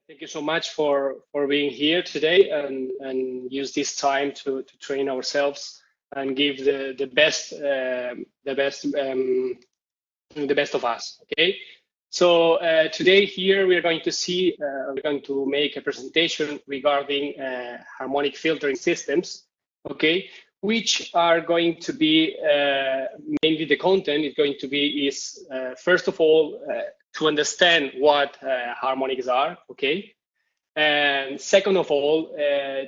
Thank you so much for being here today and use this time to train ourselves and give the best of us. Okay. So today here we are going to see we're going to make a presentation regarding harmonic filtering systems. Okay, which are going to be mainly the content is going to be is first of all to understand what harmonics are, okay, and second of all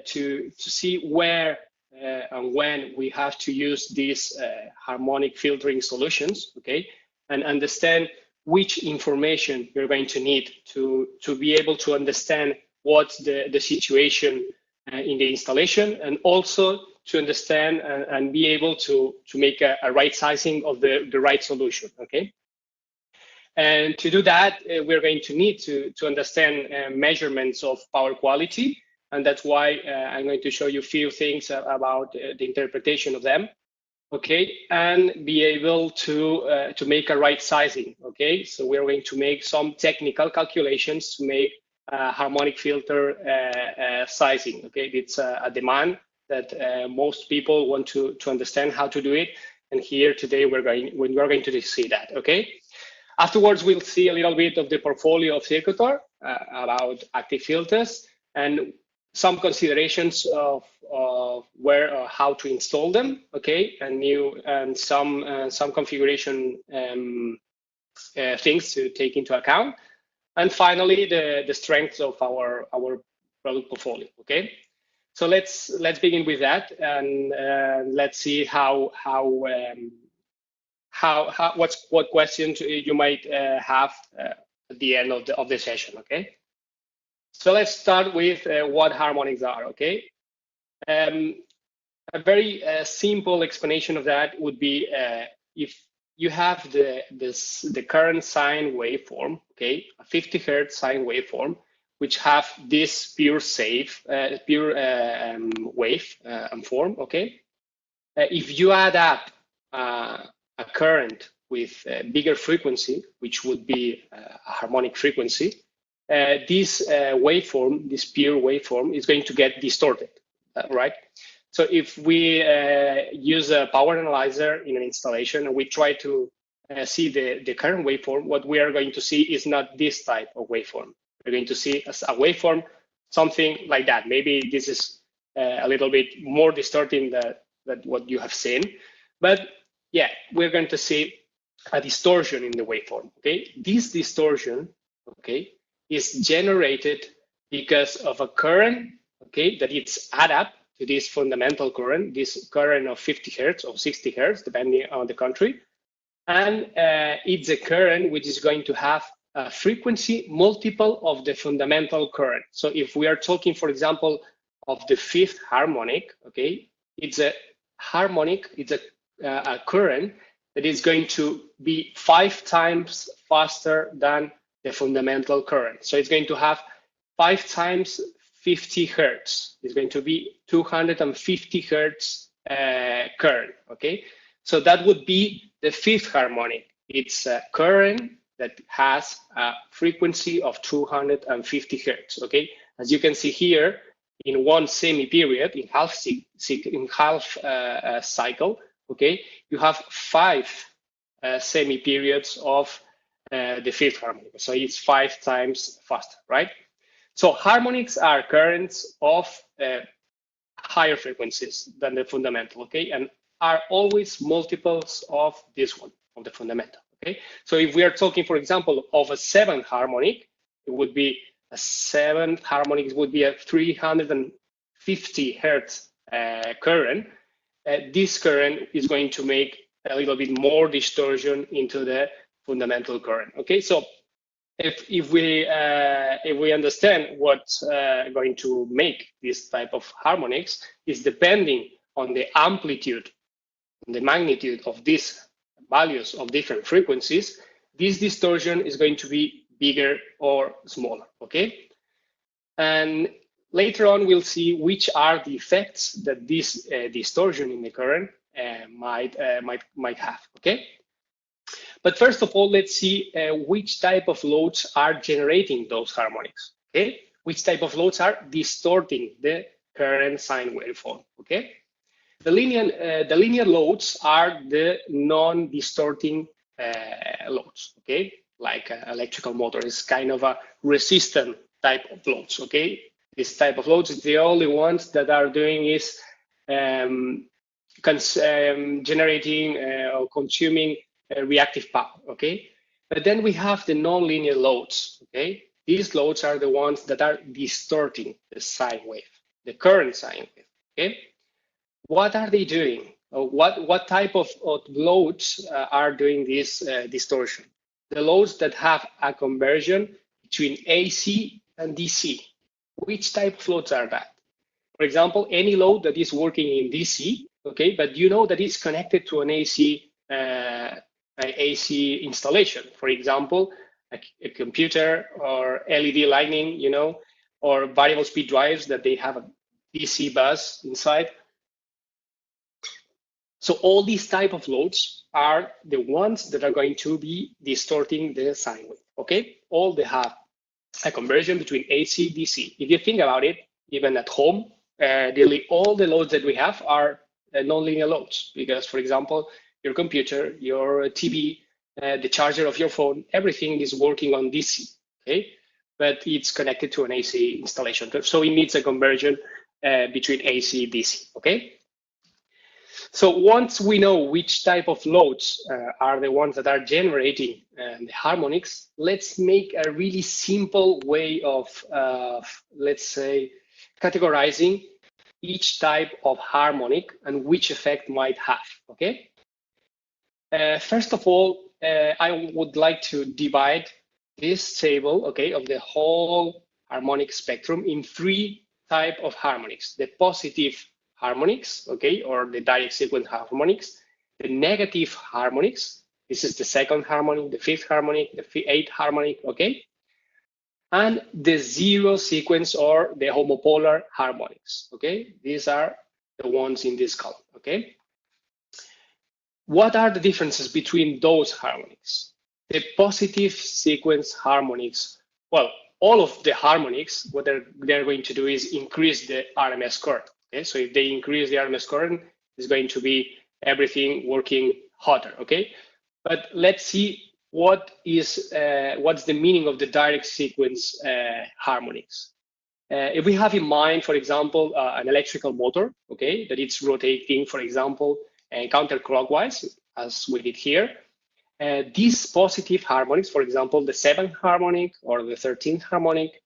to see where and when we have to use these harmonic filtering solutions, okay, and understand which information you're going to need to be able to understand what's the situation in the installation, and also to understand and be able to make a right sizing of the right solution, okay? And to do that, we're going to need to understand measurements of power quality, and that's why I'm going to show you a few things about the interpretation of them, okay? And be able to make a right sizing, okay? So we're going to make some technical calculations to make harmonic filter sizing, okay? It's a demand that most people want to understand how to do it, and here today we're going to see that, okay? Afterwards, we'll see a little bit of the portfolio of Circutor about active filters and some considerations of where or how to install them, okay, and some configuration things to take into account, and finally the strengths of our product portfolio, okay. So let's begin with that, and let's see what questions you might have at the end of the session, okay? So let's start with what harmonics are, okay? A very simple explanation of that would be if you have the current sine waveform, okay, a 50 Hertz sine waveform, which have this pure wave form, okay? If you add up a current with a bigger frequency, which would be a harmonic frequency, this waveform, this pure waveform, is going to get distorted, right? So if we use a power analyzer in an installation and we try to see the current waveform, what we are going to see is not this type of waveform. We're going to see as a waveform something like that. Maybe this is a little bit more distorting than what you have seen, but yeah, we're going to see a distortion in the waveform, okay? This distortion, okay, is generated because of a current, okay, that it's add up to this fundamental current, this current of 50 Hertz or 60 Hertz, depending on the country. And it's a current which is going to have a frequency multiple of the fundamental current. So if we are talking, for example, of the fifth harmonic, okay, it's a harmonic, it's a current that is going to be 5 times faster than the fundamental current. So it's going to have 5 times 50 Hertz. It's going to be 250 Hertz current, okay? So that would be the fifth harmonic. It's a current that has a frequency of 250 Hertz, okay? As you can see here, in one semi-period, in half cycle, okay, you have 5 semi-periods of the fifth harmonic. So it's 5 times faster, right? So harmonics are currents of higher frequencies than the fundamental, okay, and are always multiples of this one, of the fundamental, okay? So if we are talking, for example, of a 7th harmonic, it would be a 7th harmonic would be a 350 Hertz current. This current is going to make a little bit more distortion into the fundamental current. Okay, so if we understand what's going to make this type of harmonics is depending on the amplitude, the magnitude of these values of different frequencies, this distortion is going to be bigger or smaller. Okay, and later on, we'll see which are the effects that this distortion in the current might have, okay? But first of all, let's see which type of loads are generating those harmonics, okay? Which type of loads are distorting the current sine waveform, okay? The linear loads are the non-distorting loads, okay? Like electrical motor is kind of a resistant type of loads, okay? This type of loads, the only ones that are doing is generating or consuming reactive power, okay? But then we have the non-linear loads, okay? These loads are the ones that are distorting the sine wave, the current sine wave, okay? What are they doing? What type of loads are doing this distortion? The loads that have a conversion between AC and DC. Which type of loads are that? For example, any load that is working in DC, okay, but you know that it's connected to an AC installation. For example, a computer or LED lighting, you know, or variable speed drives that they have a DC bus inside. So all these type of loads are the ones that are going to be distorting the sine wave, okay? All they have a conversion between AC, DC. If you think about it, even at home, nearly all the loads that we have are nonlinear loads because, for example, your computer, your TV, the charger of your phone, everything is working on DC, okay? But it's connected to an AC installation. So it needs a conversion between AC and DC, okay? So once we know which type of loads are the ones that are generating the harmonics, let's make a really simple way of, let's say, categorizing each type of harmonic and which effect might have, okay? First of all, I would like to divide this table, okay, of the whole harmonic spectrum in three types of harmonics: the positive harmonics, okay, or the direct sequence harmonics, the negative harmonics, this is the second harmonic, the fifth harmonic, the eighth harmonic, okay, and the zero sequence or the homopolar harmonics, okay. These are the ones in this column, okay. What are the differences between those harmonics? The positive sequence harmonics, well, all of the harmonics, what they're going to do is increase the RMS current. Okay, so if they increase the RMS current, it's going to be everything working hotter. Okay, but let's see what's the meaning of the direct sequence harmonics. If we have in mind, for example, an electrical motor, okay, that it's rotating, for example, counterclockwise, as we did here, these positive harmonics, for example, the 7th harmonic or the 13th harmonic,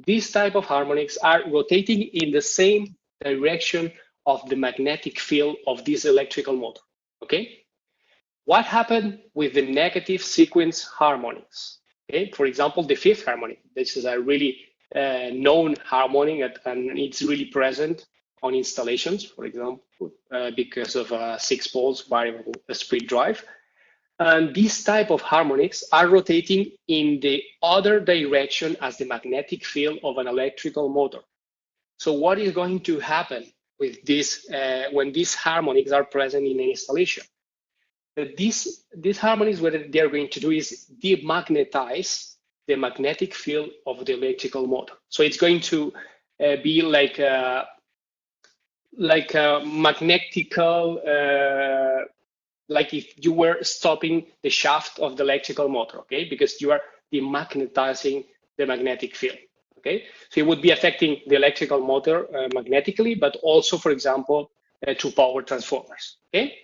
these type of harmonics are rotating in the same direction of the magnetic field of this electrical motor, okay? What happened with the negative sequence harmonics? Okay, for example, the 5th harmonic. This is a really known harmonic and it's really present on installations, for example, because of 6 poles variable speed drive. And these type of harmonics are rotating in the other direction as the magnetic field of an electrical motor. So what is going to happen with this when these harmonics are present in an installation? These harmonics, what they're going to do is demagnetize the magnetic field of the electrical motor. So it's going to be like a magnetical, like if you were stopping the shaft of the electrical motor, okay? Because you are demagnetizing the magnetic field, okay? So it would be affecting the electrical motor magnetically, but also, for example, to power transformers, okay?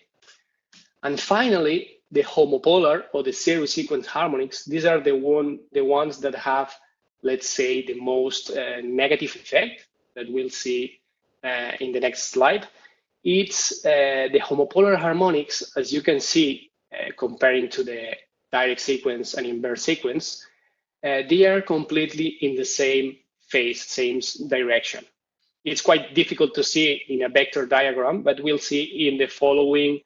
And finally, the homopolar or the zero sequence harmonics, these are the ones that have, let's say, the most negative effect that we'll see in the next slide. It's the homopolar harmonics, as you can see, comparing to the direct sequence and inverse sequence, they are completely in the same phase, same direction. It's quite difficult to see in a vector diagram, but we'll see in the following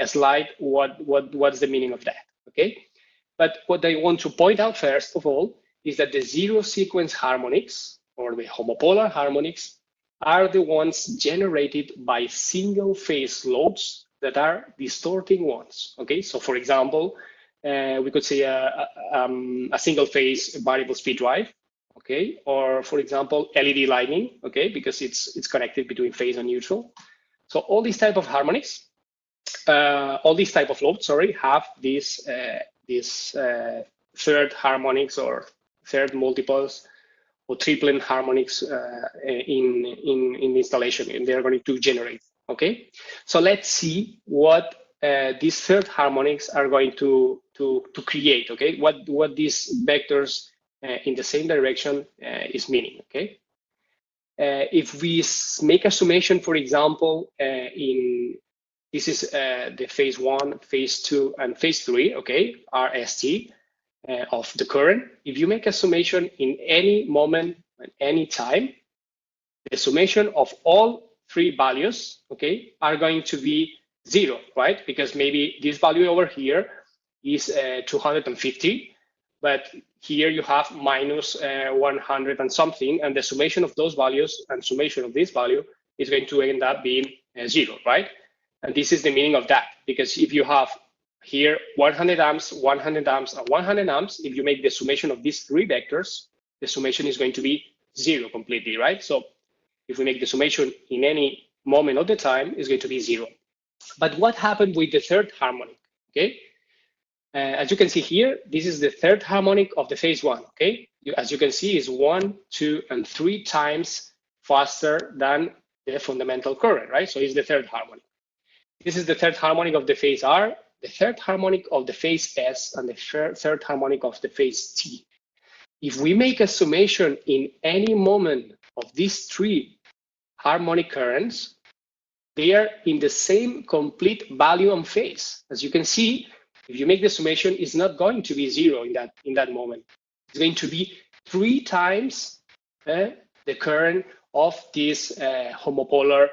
slide what's the meaning of that, okay? But what I want to point out first of all is that the zero sequence harmonics or the homopolar harmonics are the ones generated by single phase loads that are distorting ones, okay? So for example, we could say a single phase variable speed drive, okay, or for example, LED lighting, okay, because it's connected between phase and neutral. So all these type of harmonics, all these type of loads, sorry, have this third harmonics or third multiples or triplet harmonics in the installation, and they're going to generate. Okay, so let's see what these third harmonics are going to create. Okay, what these vectors in the same direction is meaning. Okay, if we make a summation, for example, this is the phase 1, phase 2, and phase 3. Okay, RST. Of the current. If you make a summation in any moment at any time, the summation of all three values, okay, are going to be 0, right? Because maybe this value over here is 250, but here you have minus 100 and something, and the summation of those values and summation of this value is going to end up being 0, right? And this is the meaning of that, because if you have here 100 amps, 100 amps, and 100 amps, if you make the summation of these three vectors, the summation is going to be 0 completely, right? So if we make the summation in any moment of the time, it's going to be 0. But what happened with the third harmonic, okay? As you can see here, this is the third harmonic of the phase 1, okay? As you can see, is 1, 2, and 3 times faster than the fundamental current, right? So it's the third harmonic. This is the third harmonic of the phase R, the third harmonic of the phase S, and the third harmonic of the phase T. If we make a summation in any moment of these three harmonic currents, they are in the same complete value and phase. As you can see, if you make the summation, it's not going to be 0 in that moment. It's going to be 3 times the current of this homopolar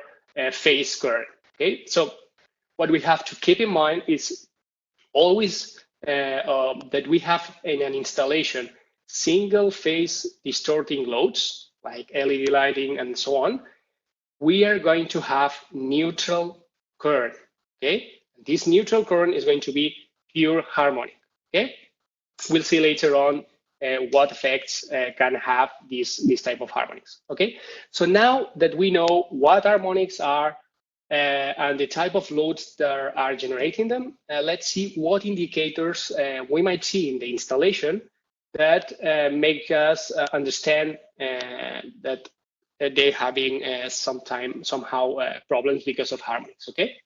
phase current. Okay, so what we have to keep in mind is always that we have in an installation single phase distorting loads like LED lighting and so on. We are going to have neutral current. Okay, this neutral current is going to be pure harmonic. Okay, we'll see later on what effects can have these type of harmonics. Okay, so now that we know what harmonics are and the type of loads that are generating them, let's see what indicators we might see in the installation that make us understand that they're having somehow problems because of harmonics. Okay.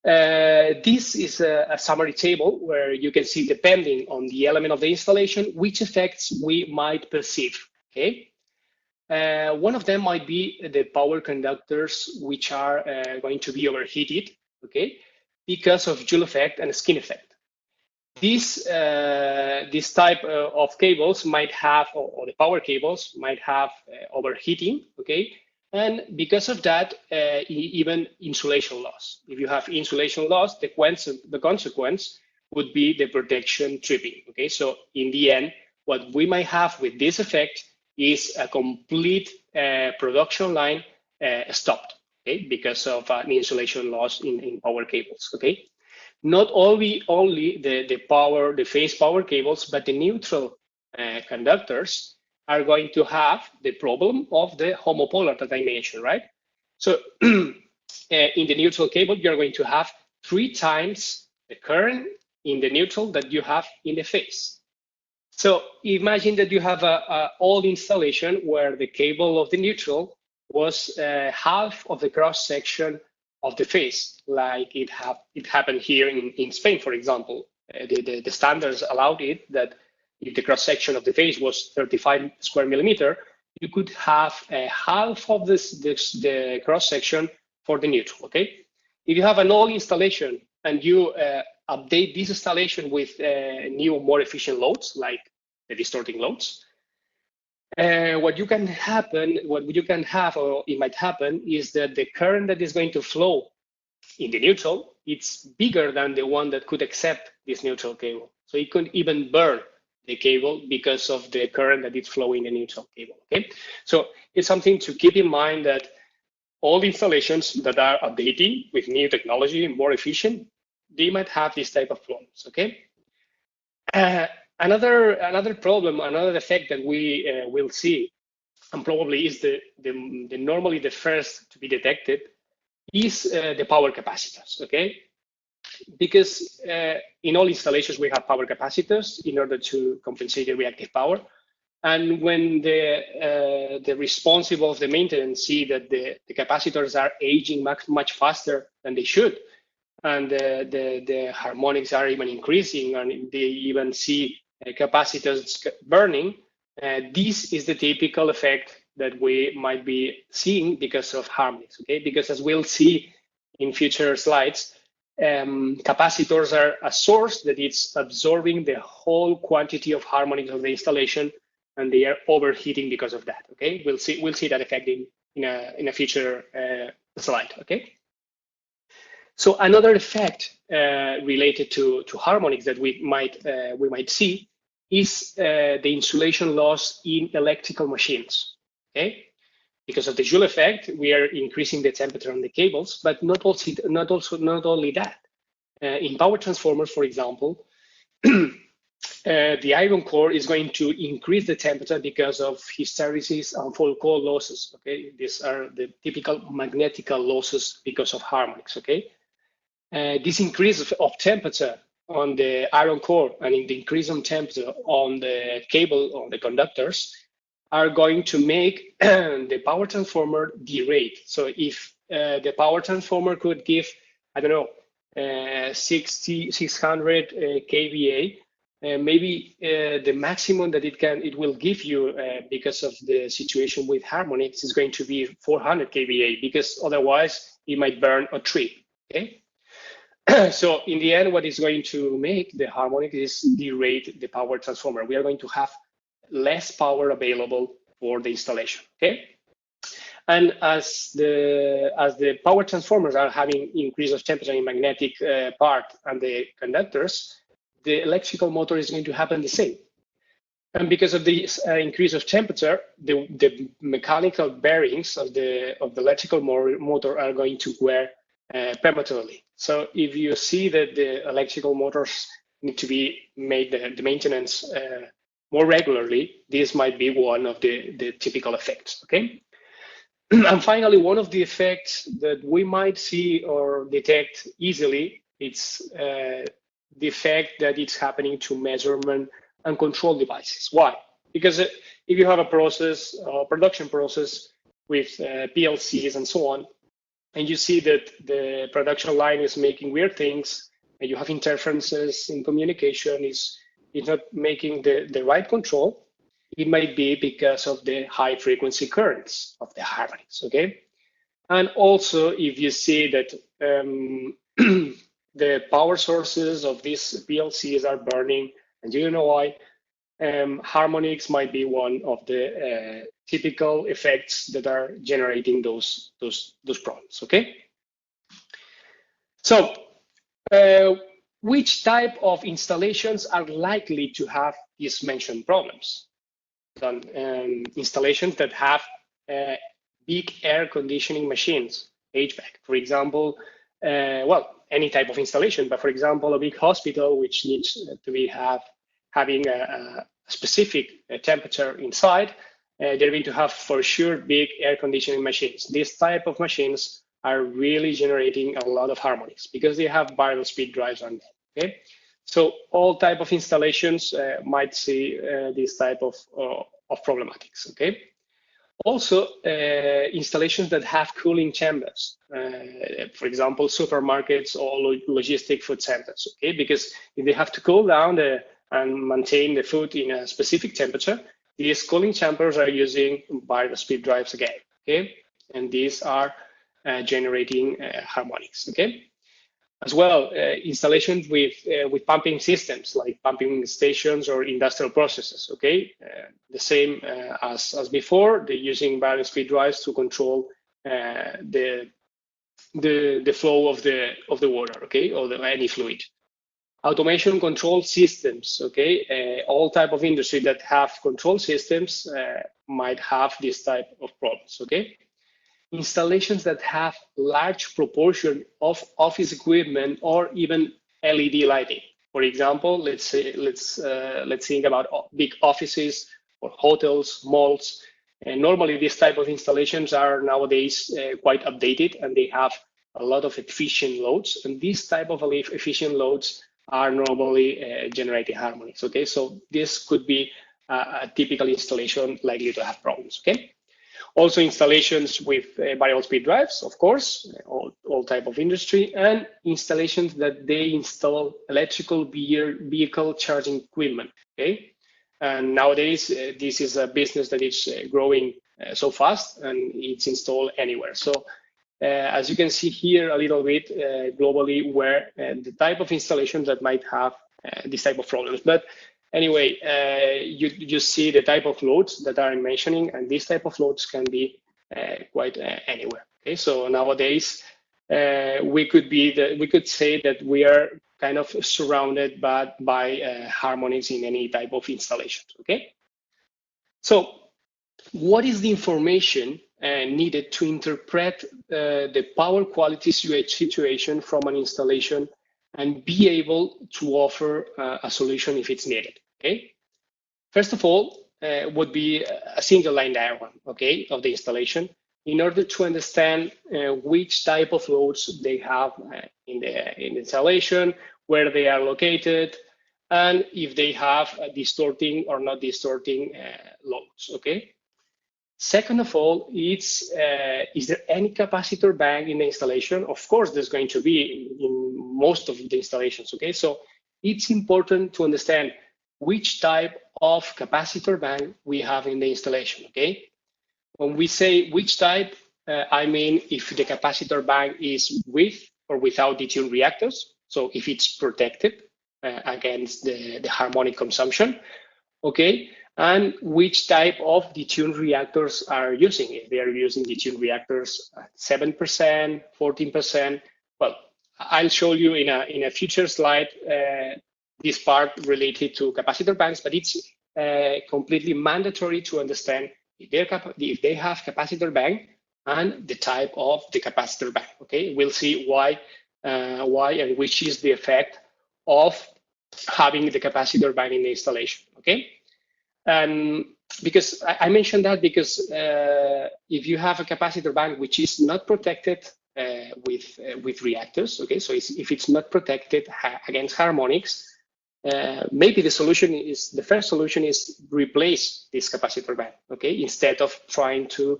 This is a summary table where you can see, depending on the element of the installation, which effects we might perceive. Okay. One of them might be the power conductors, which are going to be overheated, okay, because of Joule effect and skin effect. This type of cables might have, or the power cables might have overheating, okay, and because of that, even insulation loss. If you have insulation loss, the consequence would be the protection tripping, okay. So in the end, what we might have with this effect is a complete production line stopped, okay, because of an insulation loss in power cables, okay. Not only the phase power cables, but the neutral conductors are going to have the problem of the homopolar that I mentioned, right? So in the neutral cable, you're going to have 3 times the current in the neutral that you have in the phase. So imagine that you have an old installation where the cable of the neutral was half of the cross section of the phase, like it happened here in Spain, for example. The standards allowed it that if the cross section of the phase was 35 square millimeter, you could have half of the cross section for the neutral. Okay, if you have an old installation and you update this installation with new, more efficient loads, like the distorting loads, what you can have, or it might happen, is that the current that is going to flow in the neutral, it's bigger than the one that could accept this neutral cable. So it could even burn the cable because of the current that is flowing in the neutral cable. Okay, so it's something to keep in mind, that all the installations that are updating with new technology, more efficient, they might have this type of problems. Okay. Another problem, another effect that we will see, and probably is the normally the first to be detected, is the power capacitors. Okay, because in all installations we have power capacitors in order to compensate the reactive power. And when the responsive of the maintenance see that the capacitors are aging much faster than they should, and the harmonics are even increasing, and they even see capacitors burning, this is the typical effect that we might be seeing because of harmonics. Okay, because as we'll see in future slides, capacitors are a source that it's absorbing the whole quantity of harmonics of the installation, and they are overheating because of that. Okay, we'll see that effect in a future slide. Okay, so another effect related to harmonics that we might see is the insulation loss in electrical machines. Okay, because of the Joule effect, we are increasing the temperature on the cables, but not only that. In power transformers, for example, the iron core is going to increase the temperature because of hysteresis and fault core losses. Okay, these are the typical magnetical losses because of harmonics. Okay, this increase of temperature on the iron core and in the increase of temperature on the cable, on the conductors, are going to make the power transformer derate. So if the power transformer could give, I don't know, 600 kVA, maybe the maximum that it will give you because of the situation with harmonics is going to be 400 kVA, because otherwise it might burn a tree. Okay. So in the end, what is going to make the harmonic is derate the power transformer. We are going to have less power available for the installation. Okay. And as the power transformers are having increase of temperature in magnetic part and the conductors, the electrical motor is going to happen the same. And because of this increase of temperature, the mechanical bearings of the electrical motor are going to wear prematurely. So if you see that the electrical motors need to be made the maintenance more regularly, this might be one of the typical effects. Okay. And finally, one of the effects that we might see or detect easily, it's the effect that it's happening to measurement and control devices. Why? Because if you have a process, a production process with PLCs and so on, and you see that the production line is making weird things, and you have interferences in communication, is not making the right control, it might be because of the high frequency currents of the harmonics. Okay. And also, if you see that the power sources of these PLCs are burning, and you know why, harmonics might be one of the typical effects that are generating those problems. Okay. So, which type of installations are likely to have these mentioned problems? Installations that have big air conditioning machines, HVAC, for example. Well, any type of installation, but for example, a big hospital which needs to be having a specific temperature inside, they're going to have for sure big air conditioning machines. This type of machines are really generating a lot of harmonics because they have variable speed drives on them. Okay, so all type of installations might see this type of problematics. Okay. Also, installations that have cooling chambers, for example, supermarkets or logistic food centers. Okay, because if they have to cool down and maintain the food in a specific temperature, these cooling chambers are using variable speed drives again. Okay, and these are generating harmonics. Okay. As well, installations with pumping systems like pumping stations or industrial processes. Okay, the same as before. They're using variable speed drives to control the flow of the water. Okay, or any fluid. Automation control systems. Okay, all type of industry that have control systems might have this type of problems. Okay. Installations that have large proportion of office equipment or even LED lighting. For example, let's think about big offices or hotels, malls. And normally, these type of installations are nowadays quite updated, and they have a lot of efficient loads. And these type of efficient loads are normally generating harmonics. Okay, so this could be a typical installation likely to have problems. Okay. Also installations with variable speed drives, of course, all type of industry, and installations that they install electrical vehicle charging equipment. Okay, and nowadays this is a business that is growing so fast, and it's installed anywhere. So as you can see here a little bit globally, where the type of installations that might have this type of problems, but anyway, you see the type of loads that I'm mentioning, and these type of loads can be quite anywhere. Okay, so nowadays we could say that we are kind of surrounded by harmonics in any type of installations. Okay, so what is the information needed to interpret the power quality situation from an installation and be able to offer a solution if it's needed? Okay. First of all, would be a single line diagram, okay, of the installation, in order to understand which type of loads they have in the installation, where they are located, and if they have distorting or not distorting loads. Okay. Second of all, is there any capacitor bank in the installation? Of course, there's going to be in most of the installations. Okay, so it's important to understand which type of capacitor bank we have in the installation. Okay, when we say which type, I mean if the capacitor bank is with or without detuned reactors. So if it's protected against the harmonic consumption. Okay. And which type of detuned reactors are using it. They are using detuned reactors at 7%, 14%. Well, I'll show you in a future slide this part related to capacitor banks, but it's completely mandatory to understand if they have capacitor bank and the type of the capacitor bank. Okay, we'll see why and which is the effect of having the capacitor bank in the installation. Okay. And because I mentioned that because if you have a capacitor bank which is not protected with reactors, okay, so if it's not protected against harmonics, maybe the first solution is replace this capacitor bank, okay, instead of trying to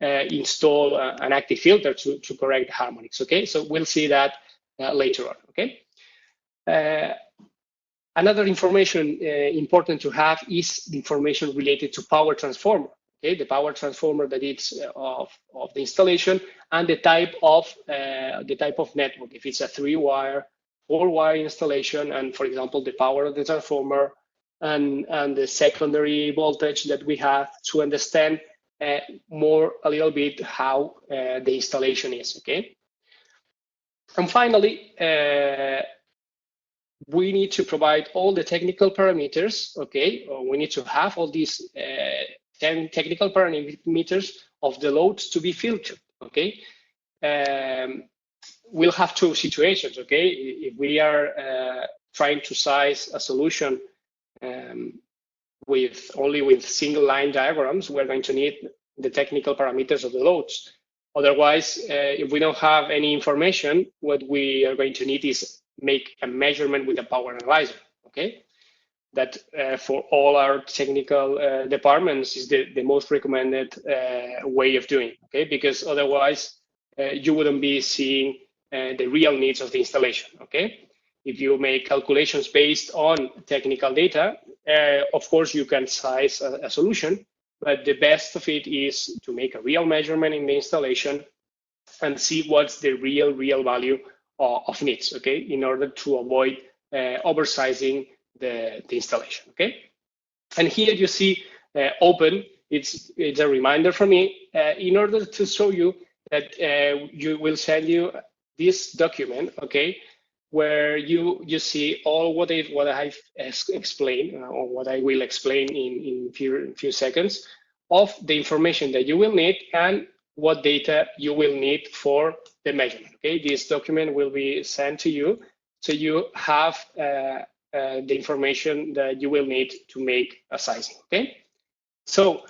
install an active filter to correct harmonics. Okay, so we'll see that later on. Okay. Another information important to have is the information related to power transformer. Okay, the power transformer that it's of the installation and the type of network. If it's a 3-wire, 4-wire installation, and for example the power of the transformer and the secondary voltage that we have to understand a little bit how the installation is. Okay, and finally. We need to provide all the technical parameters, okay? We need to have all these 10 technical parameters of the loads to be filtered, okay? We'll have two situations, okay? If we are trying to size a solution only with single line diagrams, we're going to need the technical parameters of the loads. Otherwise, if we don't have any information, what we are going to need is make a measurement with a power analyzer, okay? That for all our technical departments is the most recommended way of doing, okay? Because otherwise you wouldn't be seeing the real needs of the installation, okay? If you make calculations based on technical data, of course you can size a solution, but the best of it is to make a real measurement in the installation and see what's the real value of needs, okay, in order to avoid oversizing the installation, okay? And here you see open, it's a reminder for me in order to show you that you will send you this document, okay, where you see all what I've explained or what I will explain in few seconds of the information that you will need and what data you will need for the measurement. Okay, this document will be sent to you so you have the information that you will need to make a sizing. Okay, so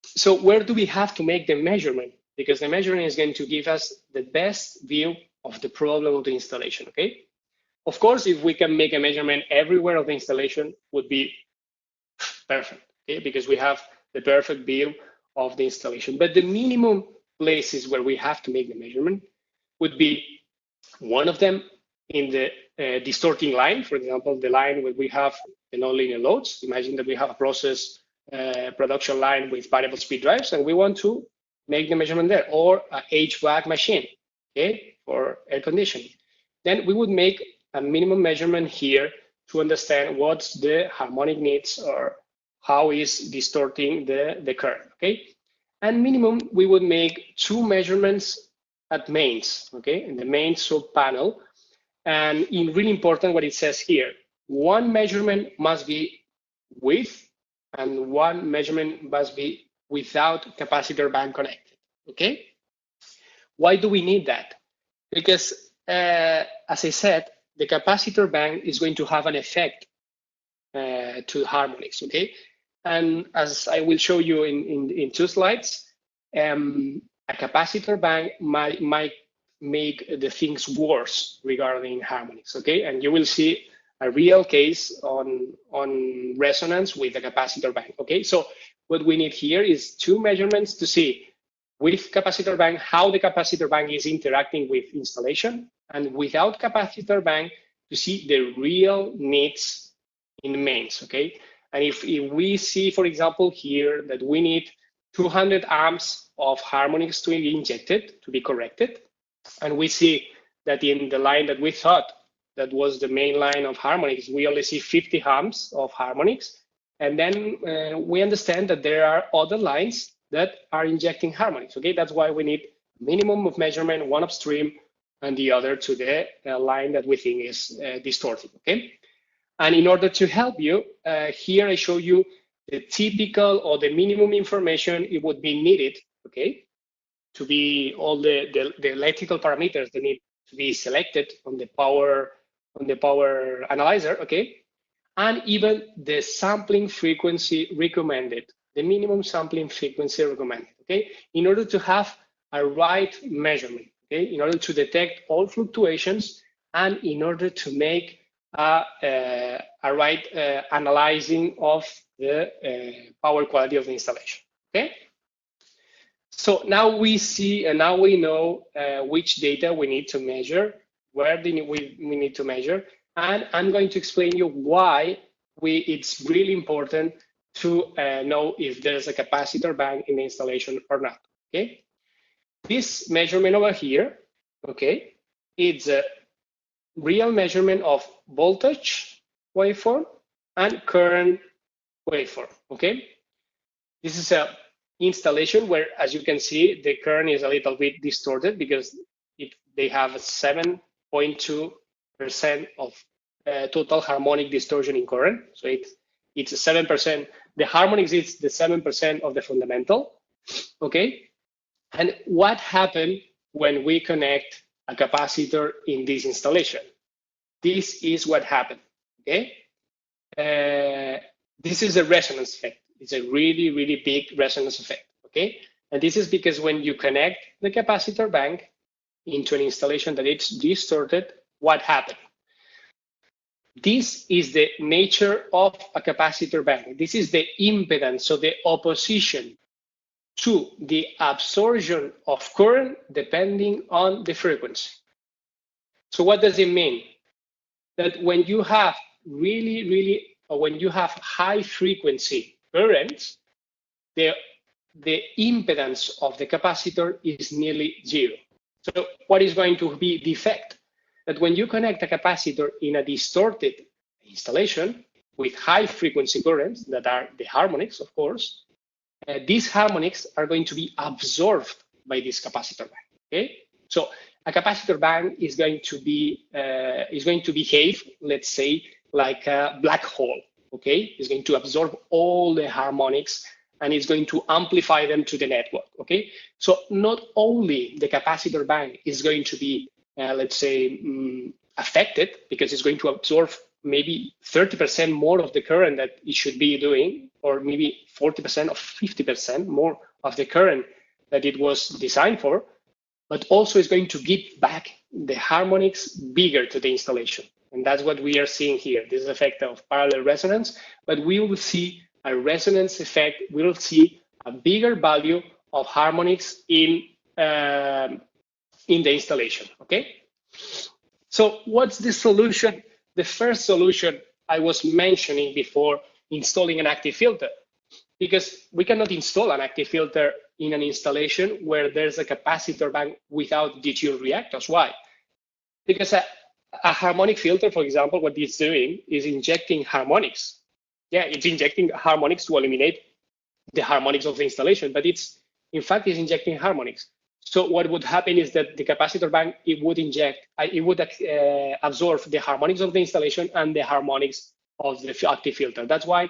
so where do we have to make the measurement? Because the measurement is going to give us the best view of the problem of the installation. Okay, of course, if we can make a measurement everywhere of the installation, would be perfect. Okay, because we have the perfect view of the installation. But the minimum places where we have to make the measurement would be one of them in the distorting line. For example, the line where we have the nonlinear loads. Imagine that we have a process production line with variable speed drives, and we want to make the measurement there, or a HVAC machine, okay, for air conditioning. Then we would make a minimum measurement here to understand what's the harmonic needs or how is distorting the current, okay? And minimum, we would make 2 measurements at mains, okay, in the main sub panel. And in really important what it says here, 1 measurement must be with, and 1 measurement must be without capacitor bank connected, okay? Why do we need that? Because as I said, the capacitor bank is going to have an effect to harmonics, okay? And as I will show you in 2 slides, a capacitor bank might make the things worse regarding harmonics, okay? And you will see a real case on resonance with a capacitor bank, okay? So what we need here is 2 measurements to see with capacitor bank how the capacitor bank is interacting with installation, and without capacitor bank to see the real needs in the mains, okay? And if we see, for example, here that we need 200 amps of harmonics to be injected, to be corrected, and we see that in the line that we thought that was the main line of harmonics, we only see 50 amps of harmonics, and then we understand that there are other lines that are injecting harmonics, okay? That's why we need minimum of measurement, 1 upstream and the other to the line that we think is distorted, okay? And in order to help you, here I show you the typical or the minimum information it would be needed, okay, to be all the electrical parameters that need to be selected on the power analyzer, okay, and even the sampling frequency recommended, the minimum sampling frequency recommended, okay, in order to have a right measurement, okay, in order to detect all fluctuations and in order to make a right analyzing of the power quality of the installation, okay? So now we see and now we know which data we need to measure, where we need to measure, and I'm going to explain you why it's really important to know if there's a capacitor bank in the installation or not, okay? This measurement over here, okay, it's a real measurement of voltage waveform and current waveform, okay? This is a installation where, as you can see, the current is a little bit distorted because they have 7.2% of total harmonic distortion in current. So it's 7%. The harmonics is the 7% of the fundamental, okay? And what happened when we connect a capacitor in this installation? This is what happened, okay? This is a resonance effect. It's a really, really big resonance effect, okay? And this is because when you connect the capacitor bank into an installation that it's distorted, what happened? This is the nature of a capacitor bank. This is the impedance, so the opposition to the absorption of current depending on the frequency. So what does it mean? That when you have when you have high frequency currents, the impedance of the capacitor is nearly 0. So what is going to be the effect? That when you connect a capacitor in a distorted installation with high frequency currents that are the harmonics, of course, these harmonics are going to be absorbed by this capacitor bank, okay? So a capacitor bank is going to behave, let's say, like a black hole, okay? It's going to absorb all the harmonics and it's going to amplify them to the network, okay? So not only the capacitor bank is going to be, let's say, affected, because it's going to absorb maybe 30% more of the current that it should be doing, or maybe 40% or 50% more of the current that it was designed for, but also is going to give back the harmonics bigger to the installation. And that's what we are seeing here. This is the effect of parallel resonance, but we will see a resonance effect. We will see a bigger value of harmonics in the installation, okay? So what's the solution? The first solution I was mentioning before, installing an active filter, because we cannot install an active filter in an installation where there's a capacitor bank without detuned reactors. Why? Because a harmonic filter, for example, what it's doing is injecting harmonics. Yeah, it's injecting harmonics to eliminate the harmonics of the installation, but it's, in fact, it's injecting harmonics. So what would happen is that the capacitor bank, it would absorb the harmonics of the installation and the harmonics of the active filter. That's why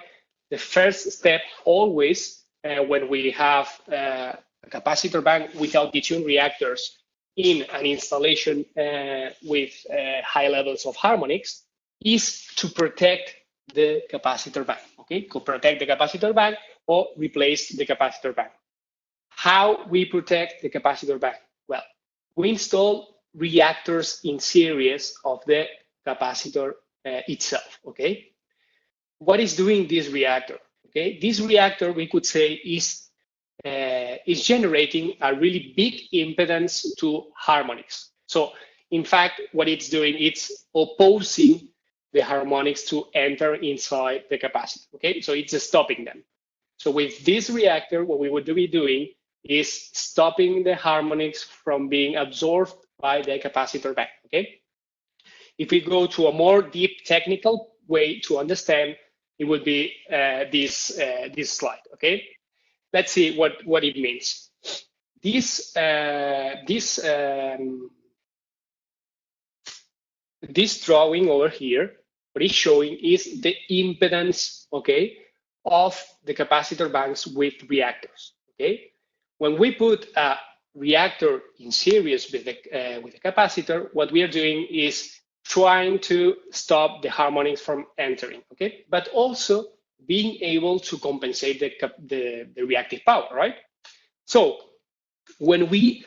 the first step always, when we have a capacitor bank without detuned reactors in an installation with high levels of harmonics, is to protect the capacitor bank, okay? To protect the capacitor bank or replace the capacitor bank. How we protect the capacitor bank? Well, we install reactors in series of the capacitor itself, okay? What is doing this reactor? Okay, this reactor, we could say, is generating a really big impedance to harmonics. So in fact, what it's doing, it's opposing the harmonics to enter inside the capacitor, okay? So it's stopping them. So with this reactor, what we would be doing is stopping the harmonics from being absorbed by the capacitor bank, okay? If we go to a more deep technical way to understand, it would be this slide, okay? Let's see what it means. This drawing over here, what it's showing is the impedance, okay, of the capacitor banks with reactors, okay? When we put a reactor in series with the capacitor, what we are doing is trying to stop the harmonics from entering, okay? But also being able to compensate the reactive power, right? So when we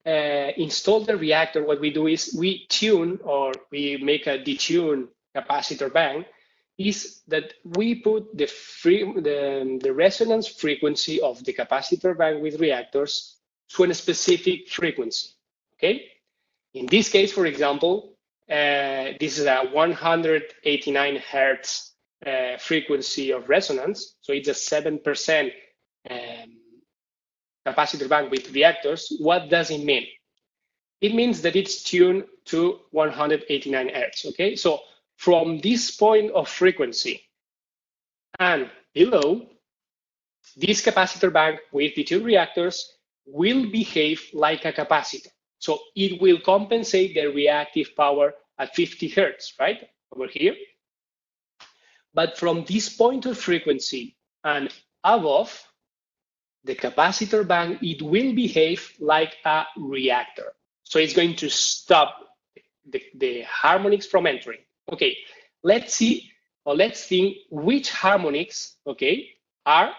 install the reactor, what we do is we tune, or we make a detuned capacitor bank, is that we put the resonance frequency of the capacitor bank with reactors to a specific frequency, okay? In this case, for example, this is a 189 hertz frequency of resonance. So it's a 7% capacitor bank with reactors. What does it mean? It means that it's tuned to 189 hertz, okay? So from this point of frequency and below, this capacitor bank with detuned reactors will behave like a capacitor. So it will compensate the reactive power at 50 hertz, right, over here. But from this point of frequency and above, the capacitor bank, it will behave like a reactor. So it's going to stop the harmonics from entering. Okay, let's see, or let's think which harmonics, okay, are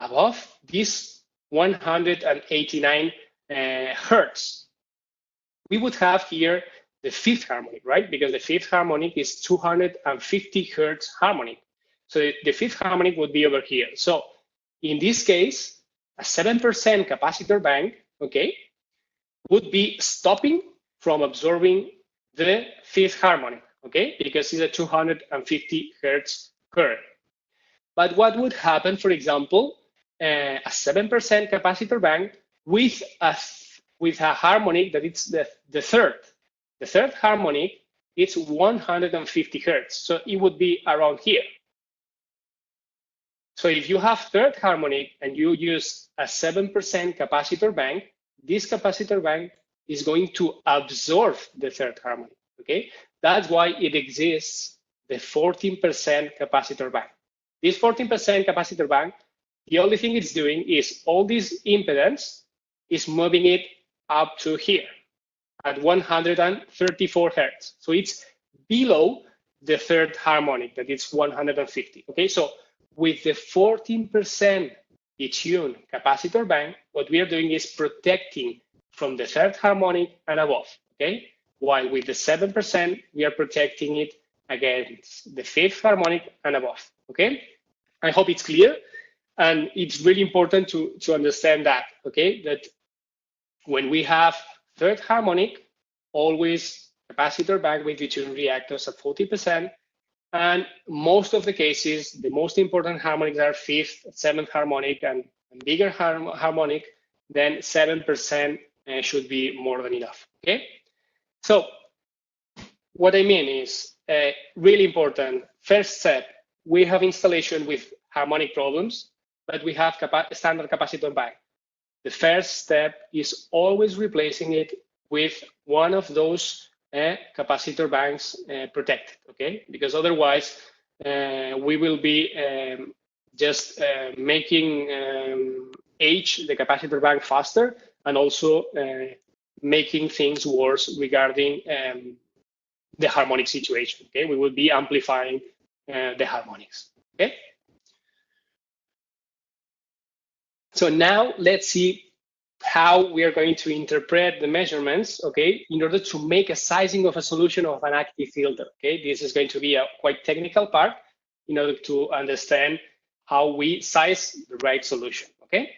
above this 189 hertz. We would have here the fifth harmonic, right? Because the fifth harmonic is 250 hertz harmonic. So the fifth harmonic would be over here. So in this case, a 7% capacitor bank, okay, would be stopping from absorbing the fifth harmonic, okay, because it's a 250 hertz current. But what would happen, for example, a 7% capacitor bank with a harmonic that it's the third. The third harmonic, it's 150 hertz. So it would be around here. So if you have third harmonic and you use a 7% capacitor bank, this capacitor bank is going to absorb the third harmonic, okay? That's why it exists, the 14% capacitor bank. This 14% capacitor bank, the only thing it's doing is all this impedance is moving it up to here at 134 hertz. So it's below the third harmonic, that it's 150. Okay, so with the 14% detuned capacitor bank, what we are doing is protecting from the third harmonic and above. Okay, while with the 7%, we are protecting it against the fifth harmonic and above. Okay, I hope it's clear, and it's really important to understand that. Okay, that when we have third harmonic, always capacitor bank with detuned reactors at 40%. And most of the cases, the most important harmonics are fifth, seventh harmonic, and bigger harmonic, then 7% should be more than enough. Okay. So what I mean is really important. First step, we have installation with harmonic problems, but we have standard capacitor bank. The first step is always replacing it with one of those capacitor banks protected, okay? Because otherwise we will be just making age the capacitor bank faster, and also making things worse regarding the harmonic situation, okay? We will be amplifying the harmonics, okay? So now let's see how we are going to interpret the measurements, okay, in order to make a sizing of a solution of an active filter, okay? This is going to be a quite technical part in order to understand how we size the right solution, okay?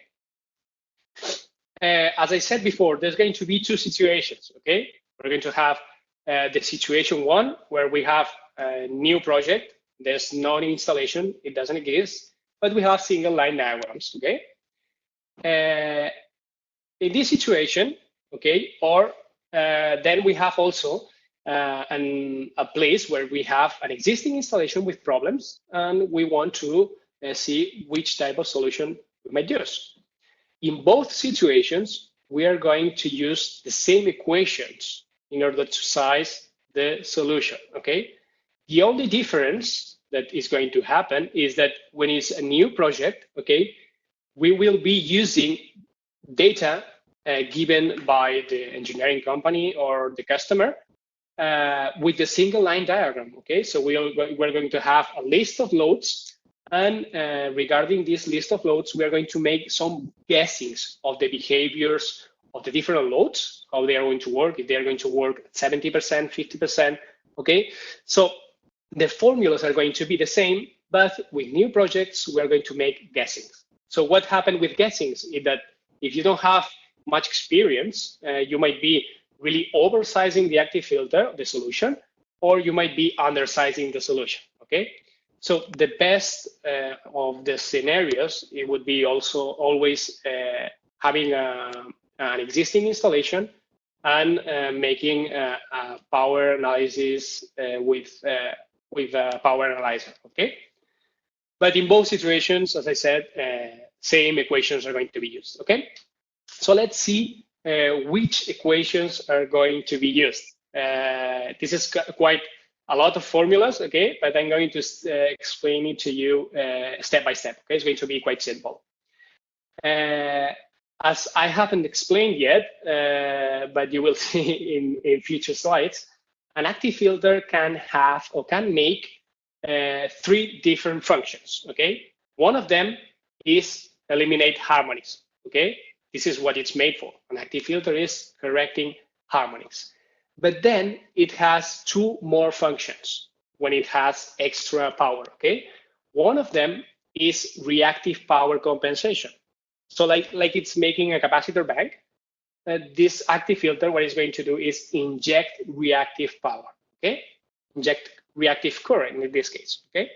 As I said before, there's going to be two situations, okay? We're going to have the situation one, where we have a new project, there's no installation, it doesn't exist, but we have single line diagrams, okay? In this situation, okay, or then we have also a place where we have an existing installation with problems, and we want to see which type of solution we might use. In both situations, we are going to use the same equations in order to size the solution, okay? The only difference that is going to happen is that when it's a new project, okay, we will be using data given by the engineering company or the customer with the single line diagram, okay? So we're going to have a list of loads, and regarding this list of loads, we are going to make some guessings of the behaviors of the different loads, how they are going to work, if they are going to work at 70%, 50%, okay? So the formulas are going to be the same, but with new projects, we are going to make guessings. So what happened with guessings is that if you don't have much experience, you might be really oversizing the active filter, the solution, or you might be undersizing the solution, okay? So the best of the scenarios, it would be also always having an existing installation and making a power analysis with a power analyzer, okay? But in both situations, as I said, same equations are going to be used, okay? So let's see which equations are going to be used. This is quite a lot of formulas, okay? But I'm going to explain it to you step by step, okay? It's going to be quite simple. As I haven't explained yet, but you will see in future slides, an active filter can have or can make three different functions, okay? One of them is eliminate harmonics, okay? This is what it's made for. An active filter is correcting harmonics. But then it has two more functions when it has extra power, okay? One of them is reactive power compensation. So like it's making a capacitor bank, this active filter, what it's going to do is inject reactive power, okay? Inject reactive current in this case, okay?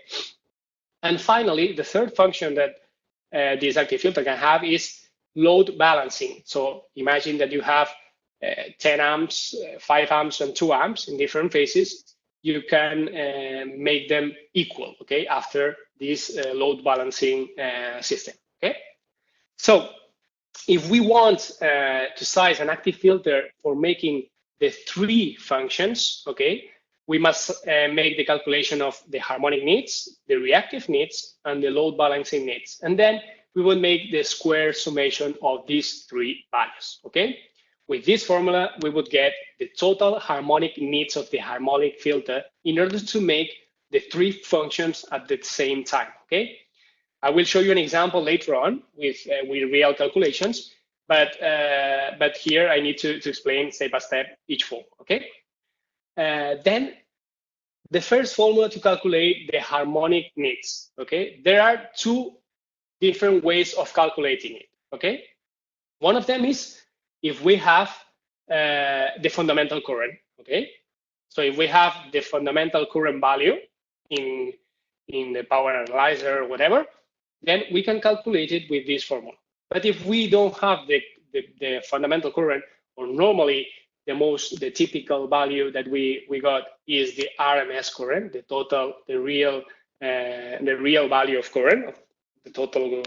And finally, the third function that this active filter can have is load balancing. So imagine that you have 10 amps, 5 amps, and 2 amps in different phases. You can make them equal, okay, after this load balancing system, okay? So if we want to size an active filter for making the three functions, okay, we must make the calculation of the harmonic needs, the reactive needs, and the load balancing needs. And then we would make the square summation of these three values, okay? With this formula, we would get the total harmonic needs of the harmonic filter in order to make the three functions at the same time, okay? I will show you an example later on with real calculations, but here I need to explain step by step each form, okay? Then the first formula to calculate the harmonic needs, okay? There are two different ways of calculating it, okay? One of them is if we have the fundamental current, okay? So if we have the fundamental current value in the power analyzer or whatever, then we can calculate it with this formula. But if we don't have the fundamental current, or normally the typical value that we got is the RMS current, the real value of current, the total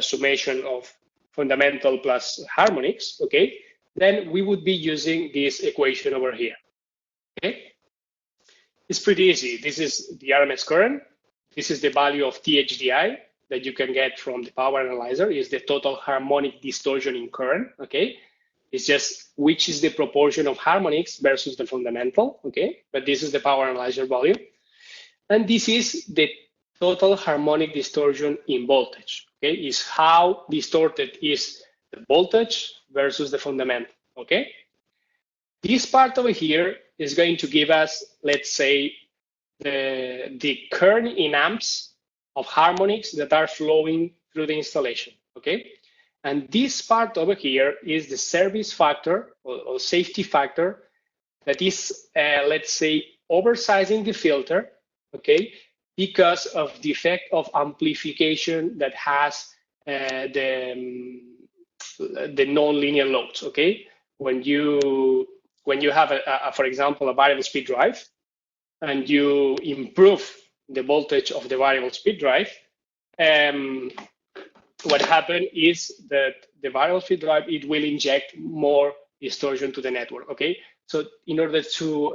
summation of fundamental plus harmonics, okay? Then we would be using this equation over here, okay? It's pretty easy. This is the RMS current. This is the value of THDI that you can get from the power analyzer, is the total harmonic distortion in current, okay? It's just which is the proportion of harmonics versus the fundamental, okay? But this is the power analyzer value. And this is the total harmonic distortion in voltage, okay? Is how distorted is the voltage versus the fundamental, okay? This part over here is going to give us, let's say, the current in amps of harmonics that are flowing through the installation, okay? And this part over here is the service factor or safety factor that is, let's say, oversizing the filter, okay, because of the effect of amplification that has the nonlinear loads, okay? When you have, for example, a variable speed drive, and you improve the voltage of the variable speed drive, what happened is that the variable speed drive, it will inject more distortion to the network, okay? So in order to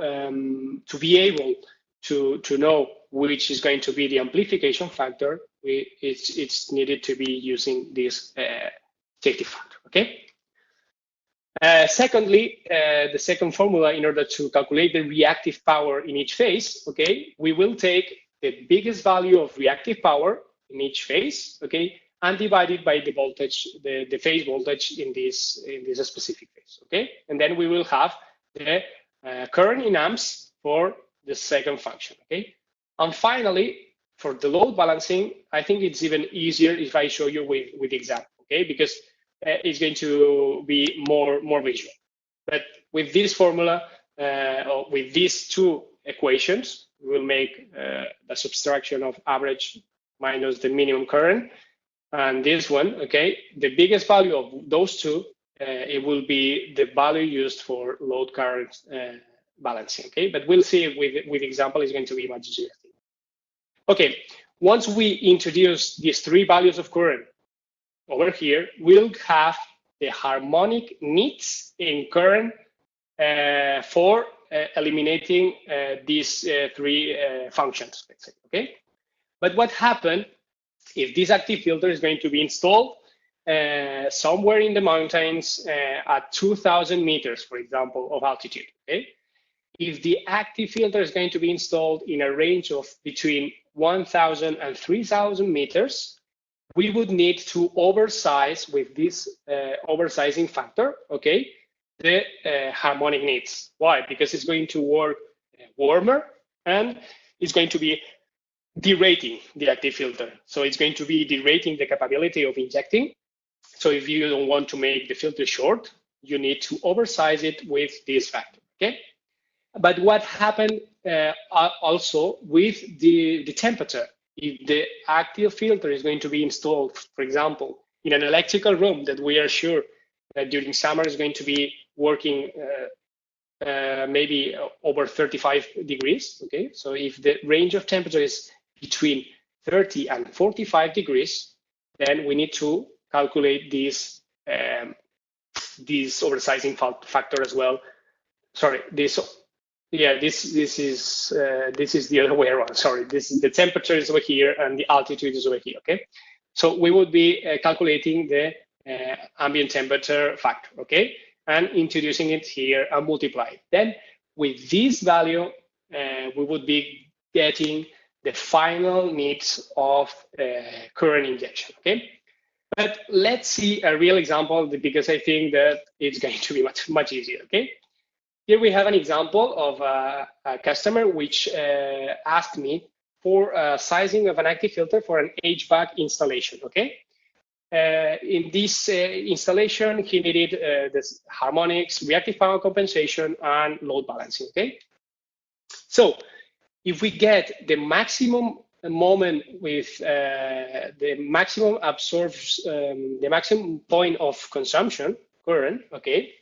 be able to know which is going to be the amplification factor, it's needed to be using this safety factor, okay? Secondly, the second formula, in order to calculate the reactive power in each phase, okay, we will take the biggest value of reactive power in each phase, okay, and divide it by the voltage, the phase voltage in this specific phase, okay? And then we will have the current in amps for the second function, okay? And finally, for the load balancing, I think it's even easier if I show you with the example, okay? Because it's going to be more visual. But with this formula, or with these two equations, we'll make the subtraction of average minus the minimum current. And this one, okay, the biggest value of those two, it will be the value used for load current balancing, okay? But we'll see with example, it's going to be much easier. Okay, once we introduce these three values of current over here, we'll have the harmonic needs in current for eliminating these three functions, let's say, okay? But what happened if this active filter is going to be installed somewhere in the mountains at 2,000 meters, for example, of altitude, okay? If the active filter is going to be installed in a range of between 1,000 and 3,000 meters, we would need to oversize with this oversizing factor, okay, the harmonic needs. Why? Because it's going to work warmer and it's going to be derating the active filter. So it's going to be derating the capability of injecting. So if you don't want to make the filter short, you need to oversize it with this factor, okay? But what happened also with the temperature? If the active filter is going to be installed, for example, in an electrical room that we are sure that during summer is going to be working maybe over 35 degrees, okay? So if the range of temperature is between 30 and 45 degrees, then we need to calculate this oversizing factor as well. Sorry, this is the other way around. Sorry, this is the temperature is over here and the altitude is over here. Okay, So we would be calculating the ambient temperature factor, okay? And introducing it here and multiply it. Then with this value, we would be getting the final needs of current injection, okay? But let's see a real example because I think that it's going to be much easier, okay? Here we have an example of a customer which asked me for sizing of an active filter for an HVAC installation, okay? In this installation, he needed this harmonics, reactive power compensation, and load balancing, okay? So if we get the maximum moment with the maximum absorbs, the maximum point of consumption, current, okay,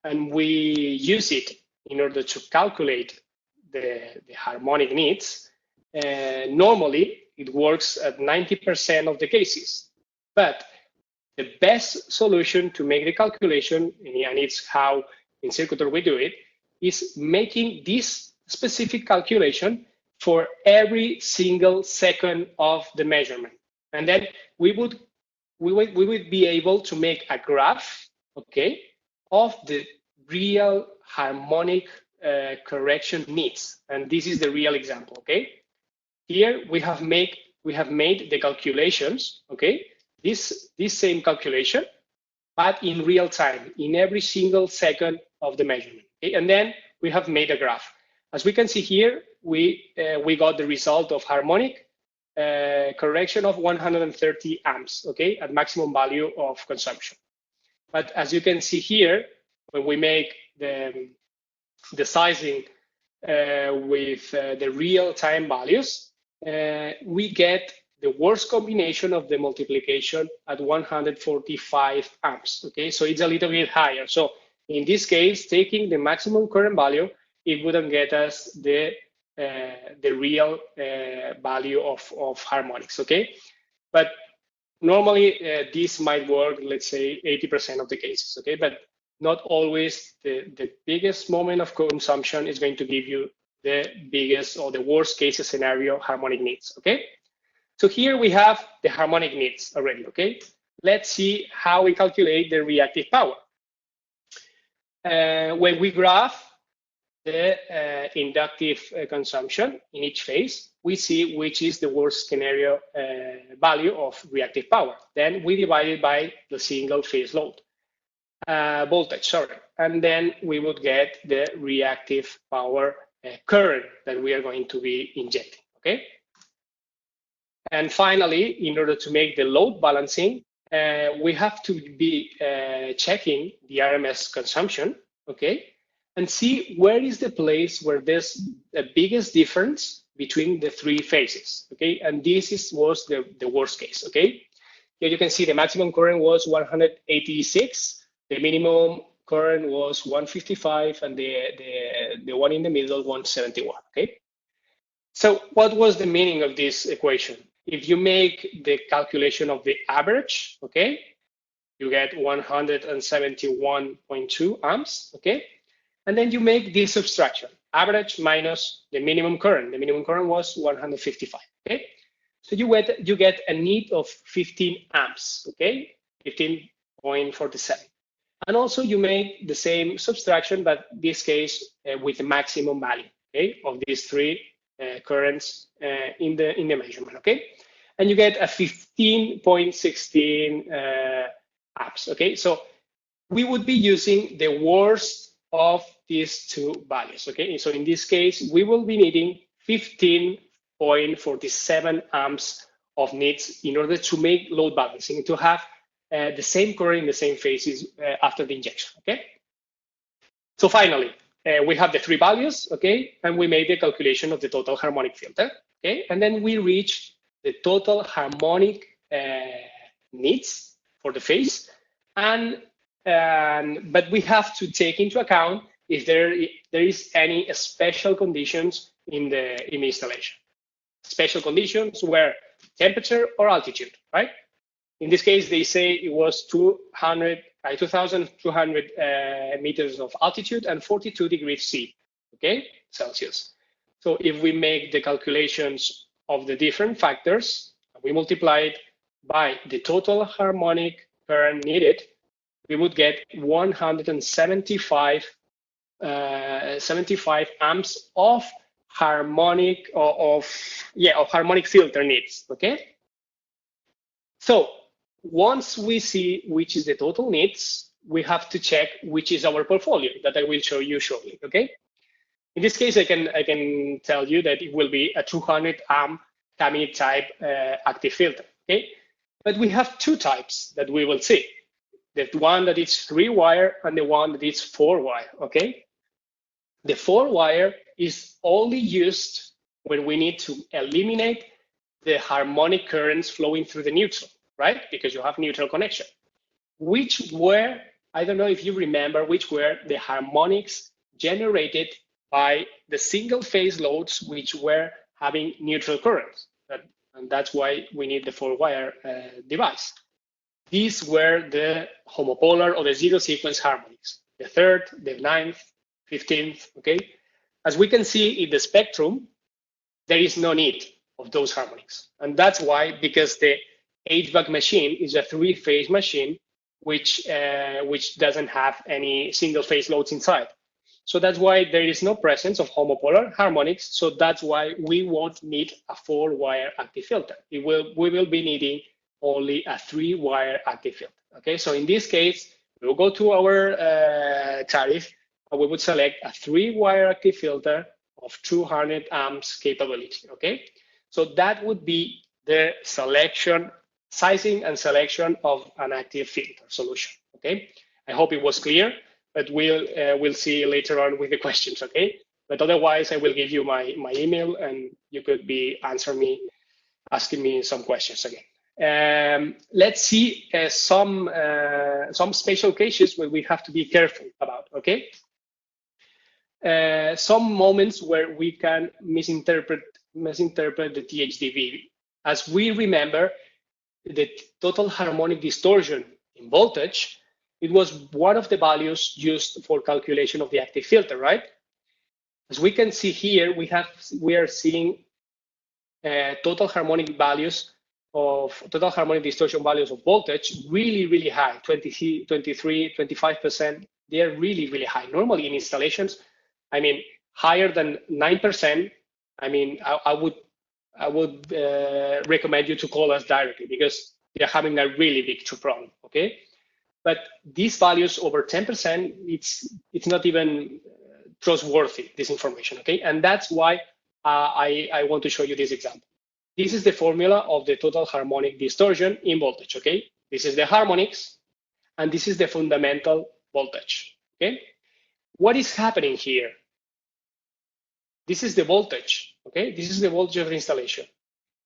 and we use it in order to calculate the harmonic needs, normally it works at 90% of the cases. But the best solution to make the calculation, and it's how in Circutor we do it, is making this specific calculation for every single second of the measurement. And then we would be able to make a graph, okay, of the real harmonic correction needs. And this is the real example, okay? Here we have made the calculations, okay? This same calculation, but in real time, in every single second of the measurement, okay? And then we have made a graph. As we can see here, we got the result of harmonic correction of 130 amps, okay, at maximum value of consumption. But as you can see here, when we make the sizing with the real-time values, we get the worst combination of the multiplication at 145 amps, okay? So it's a little bit higher. So in this case, taking the maximum current value, it wouldn't get us the real value of harmonics, okay? But normally this might work, let's say 80% of the cases, okay? But not always the biggest moment of consumption is going to give you the biggest or the worst case scenario harmonic needs, okay? So here we have the harmonic needs already, okay? Let's see how we calculate the reactive power. When we graph the inductive consumption in each phase, we see which is the worst scenario value of reactive power. Then we divide it by the single phase load. Voltage, sorry, and then we would get the reactive power current that we are going to be injecting, okay? And finally, in order to make the load balancing, we have to be checking the RMS consumption, okay? And see where is the place where there's the biggest difference between the three phases, okay? And this was the worst case, okay? Here you can see the maximum current was 186, the minimum current was 155, and the one in the middle, 171, okay? So what was the meaning of this equation? If you make the calculation of the average, okay, you get 171.2 amps, okay? And then you make this subtraction, average minus the minimum current. The minimum current was 155, okay? So you get a need of 15 amps, okay? 15.47. And also you make the same subtraction, but this case with the maximum value, okay, of these three currents in the measurement, okay? And you get a 15.16 amps, okay? So we would be using the worst of these two values, okay? So in this case, we will be needing 15.47 amps of needs in order to make load balancing, to have the same current in the same phases after the injection, okay? So finally, we have the three values, okay? And we made the calculation of the total harmonic filter, okay? And then we reach the total harmonic needs for the phase. But we have to take into account if there is any special conditions in the installation. Special conditions were temperature or altitude, right? In this case, they say it was 2,200 meters of altitude and 42 degrees C, okay, Celsius. So if we make the calculations of the different factors, we multiply it by the total harmonic current needed, we would get 175 75 amps of harmonic of harmonic filter needs. Okay. So once we see which is the total needs, we have to check which is our portfolio that I will show you shortly. Okay. In this case, I can tell you that it will be a 200 amp cabinet type active filter. Okay. But we have two types that we will see. The one that is 3-wire and the one that is 4-wire. Okay. The 4-wire is only used when we need to eliminate the harmonic currents flowing through the neutral, right? Because you have neutral connection. Which were, I don't know if you remember, which were the harmonics generated by the single phase loads which were having neutral currents. And that's why we need the 4-wire device. These were the homopolar or the zero sequence harmonics, the 3rd, the 9th, 15th, okay? As we can see in the spectrum, there is no need of those harmonics. And that's why, because the HVAC machine is a 3-phase machine, which doesn't have any single phase loads inside. So that's why there is no presence of homopolar harmonics. So that's why we won't need a 4-wire active filter. We will be needing only a 3-wire active filter. Okay, so in this case, we'll go to our tariff and we would select a 3-wire active filter of 200 amps capability. Okay, so that would be the selection, sizing and selection of an active filter solution. Okay, I hope it was clear, but we'll see later on with the questions. Okay, but otherwise I will give you my email and you could be asking me some questions again. Let's see some special cases where we have to be careful about. Okay, some moments where we can misinterpret the THDV. As we remember, the total harmonic distortion in voltage, it was one of the values used for calculation of the active filter, right? As we can see here, we are seeing total harmonic distortion values of voltage really high, 23, 25%. They are really high. Normally in installations, I mean, higher than 9%. I mean, I would recommend you to call us directly because they're having a really big problem. Okay, but these values over 10%, it's not even trustworthy, this information. Okay, and that's why I want to show you this example. This is the formula of the total harmonic distortion in voltage. Okay, this is the harmonics, and this is the fundamental voltage. Okay, what is happening here? This is the voltage. Okay, this is the voltage of the installation.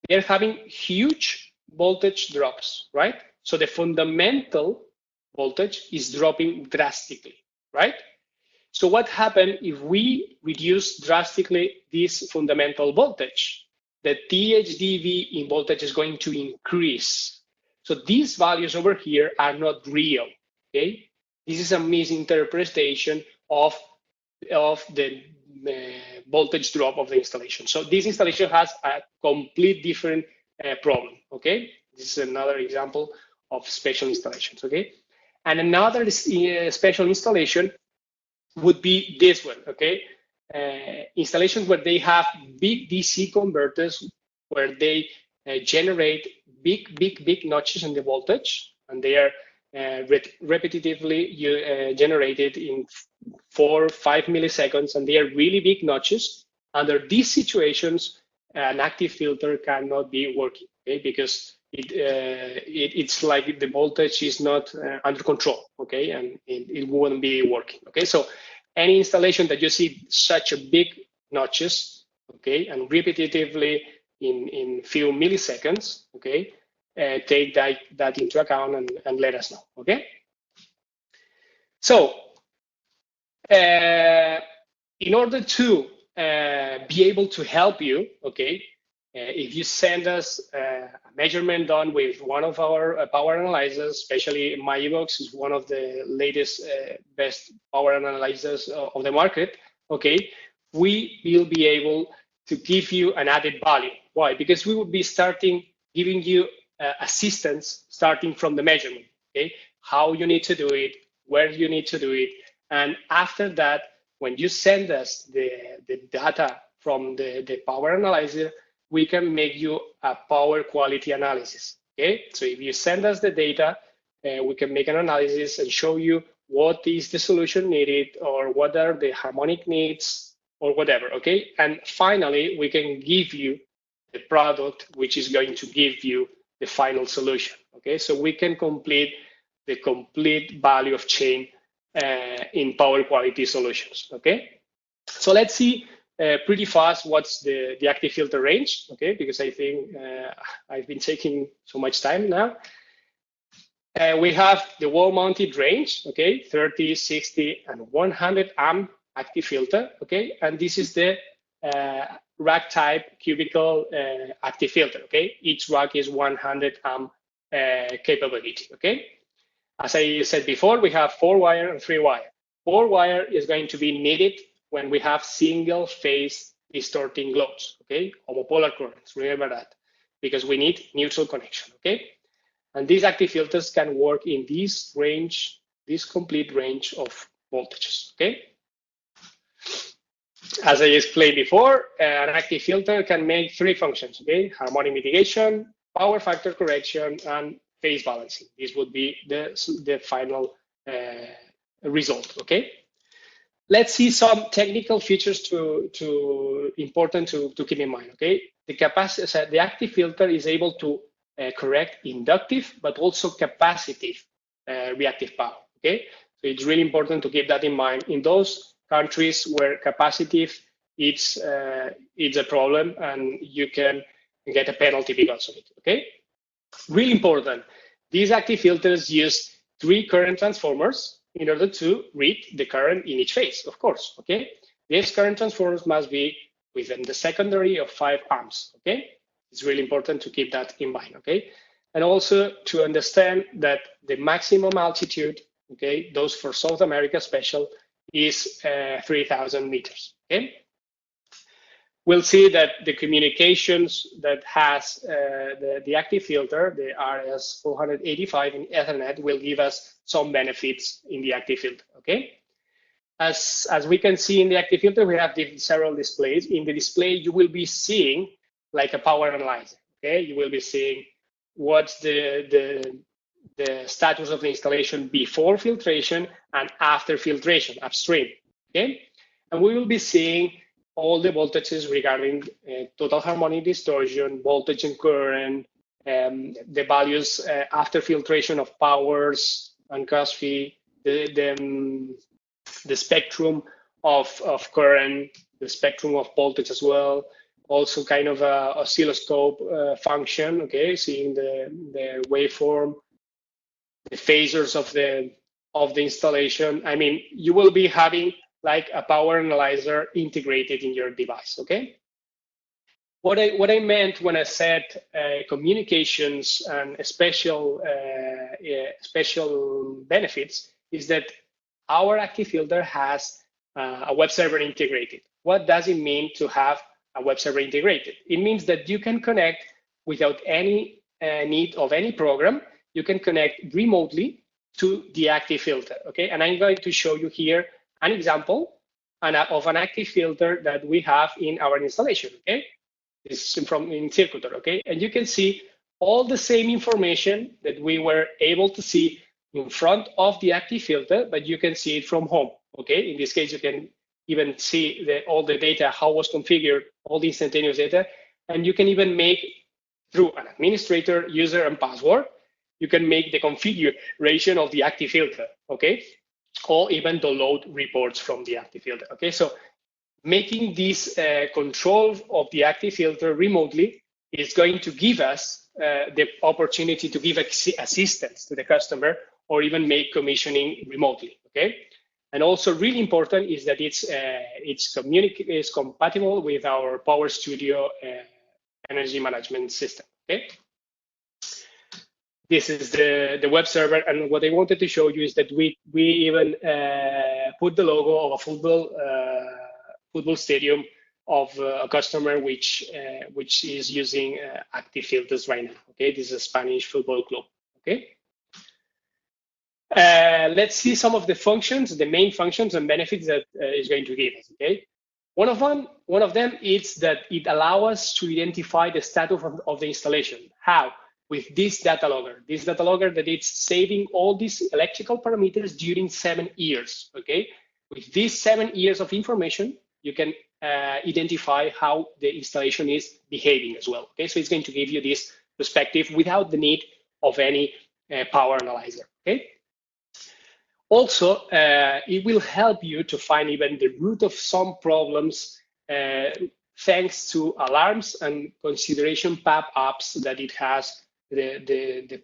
They're having huge voltage drops, right? So the fundamental voltage is dropping drastically, right? So what happens if we reduce drastically this fundamental voltage? The THDV in voltage is going to increase. So these values over here are not real, okay? This is a misinterpretation of the voltage drop of the installation. So this installation has a complete different problem, okay? This is another example of special installations, okay? And another special installation would be this one, okay? Installations where they have big DC converters, where they generate big notches in the voltage, and they are repetitively generated in 4 or 5 milliseconds, and they are really big notches. Under these situations, an active filter cannot be working, okay? Because it's like the voltage is not under control, okay? And it wouldn't be working, okay? So any installation that you see such a big notches, okay, and repetitively in few milliseconds, okay, take that into account and let us know, okay? So in order to be able to help you, okay, if you send us a measurement done with one of our power analyzers, especially MyVox is one of the latest best power analyzers of the market, okay, we will be able to give you an added value. Why? Because we will be starting giving you assistance starting from the measurement, okay? How you need to do it, where you need to do it. And after that, when you send us the data from the power analyzer, we can make you a power quality analysis, okay? So if you send us the data, we can make an analysis and show you what is the solution needed or what are the harmonic needs or whatever, okay? And finally, we can give you the product which is going to give you the final solution, okay? So we can complete the complete value of chain in power quality solutions, okay? So let's see pretty fast what's the active filter range, okay? Because I think I've been taking so much time now. We have the wall-mounted range, okay? 30, 60, and 100 amp active filter, okay? And this is the rack type cubical active filter, okay? Each rack is 100 amp capability, okay? As I said before, we have 4-wire and 3-wire. 4-wire is going to be needed when we have single phase distorting loads, okay? Homopolar currents, remember that, because we need neutral connection, okay? And these active filters can work in this range, this complete range of voltages, okay? As I explained before, an active filter can make 3 functions, okay? Harmonic mitigation, power factor correction, and phase balancing. This would be the final result, okay? Let's see some technical features important to keep in mind, okay? The active filter is able to correct inductive, but also capacitive reactive power, okay? So it's really important to keep that in mind. In those countries where capacitive it's a problem and you can get a penalty because of it, okay? Really important, these active filters use 3 current transformers in order to read the current in each phase, of course, okay? These current transformers must be within the secondary of 5 amps, okay? It's really important to keep that in mind, okay? And also to understand that the maximum altitude, okay, those for South America special, is 3,000 meters, okay? We'll see that the communications that has the active filter, the RS485 in Ethernet, will give us some benefits in the active filter, okay? As we can see in the active filter, we have several displays. In the display, you will be seeing like a power analyzer, okay? You will be seeing what's the status of the installation before filtration and after filtration, upstream, okay? And we will be seeing all the voltages regarding total harmonic distortion, voltage and current, the values after filtration of powers and COSFI, the spectrum of current, the spectrum of voltage as well, also kind of a oscilloscope function, okay, seeing the waveform, the phasors of the installation. I mean, you will be having like a power analyzer integrated in your device, okay? What I meant when I said communications and special benefits is that our active filter has a web server integrated. What does it mean to have a web server integrated? It means that you can connect without any need of any program. You can connect remotely to the active filter, okay? And I'm going to show you here an example of an active filter that we have in our installation, okay? This is in Circutor, okay? And you can see all the same information that we were able to see in front of the active filter, but you can see it from home, okay? In this case, you can even see all the data, how it was configured, all the instantaneous data, and you can even make, through an administrator, user, and password, you can make the configuration of the active filter, okay? Or even download reports from the active filter, okay? So making this control of the active filter remotely is going to give us the opportunity to give assistance to the customer or even make commissioning remotely, okay? And also really important is that it's compatible with our Power Studio energy management system, okay? This is the web server, and what I wanted to show you is that we even put the logo of a football stadium a customer which is using active filters right now. Okay, this is a Spanish football club. Okay. Let's see some of the functions, the main functions and benefits that is going to give us. Okay, one of them is that it allows us to identify the status of the installation. How? With this data logger. This data logger that it's saving all these electrical parameters during 7 years. Okay, with these 7 years of information, you can identify how the installation is behaving as well. Okay, so it's going to give you this perspective without the need of any power analyzer. Okay. Also, it will help you to find even the root of some problems thanks to alarms and consideration pop-ups that it has the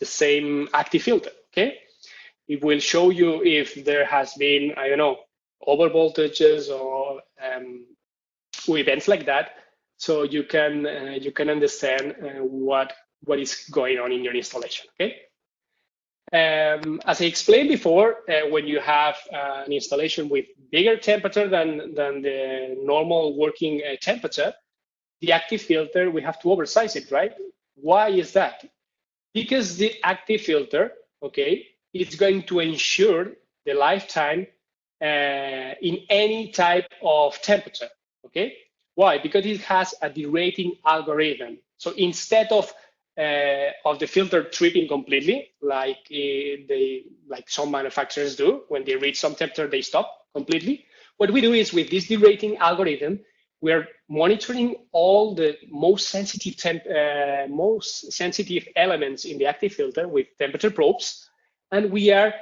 same active filter. Okay, it will show you if there has been, I don't know, over voltages or events like that, so you can understand what is going on in your installation. Okay. As I explained before, when you have an installation with bigger temperature than the normal working temperature, the active filter, we have to oversize it, right? Why is that? Because the active filter, okay, it's going to ensure the lifetime in any type of temperature, okay? Why? Because it has a derating algorithm. So instead of the filter tripping completely, like some manufacturers do, when they reach some temperature, they stop completely. What we do is with this derating algorithm, we're monitoring all the most sensitive elements in the active filter with temperature probes, and we are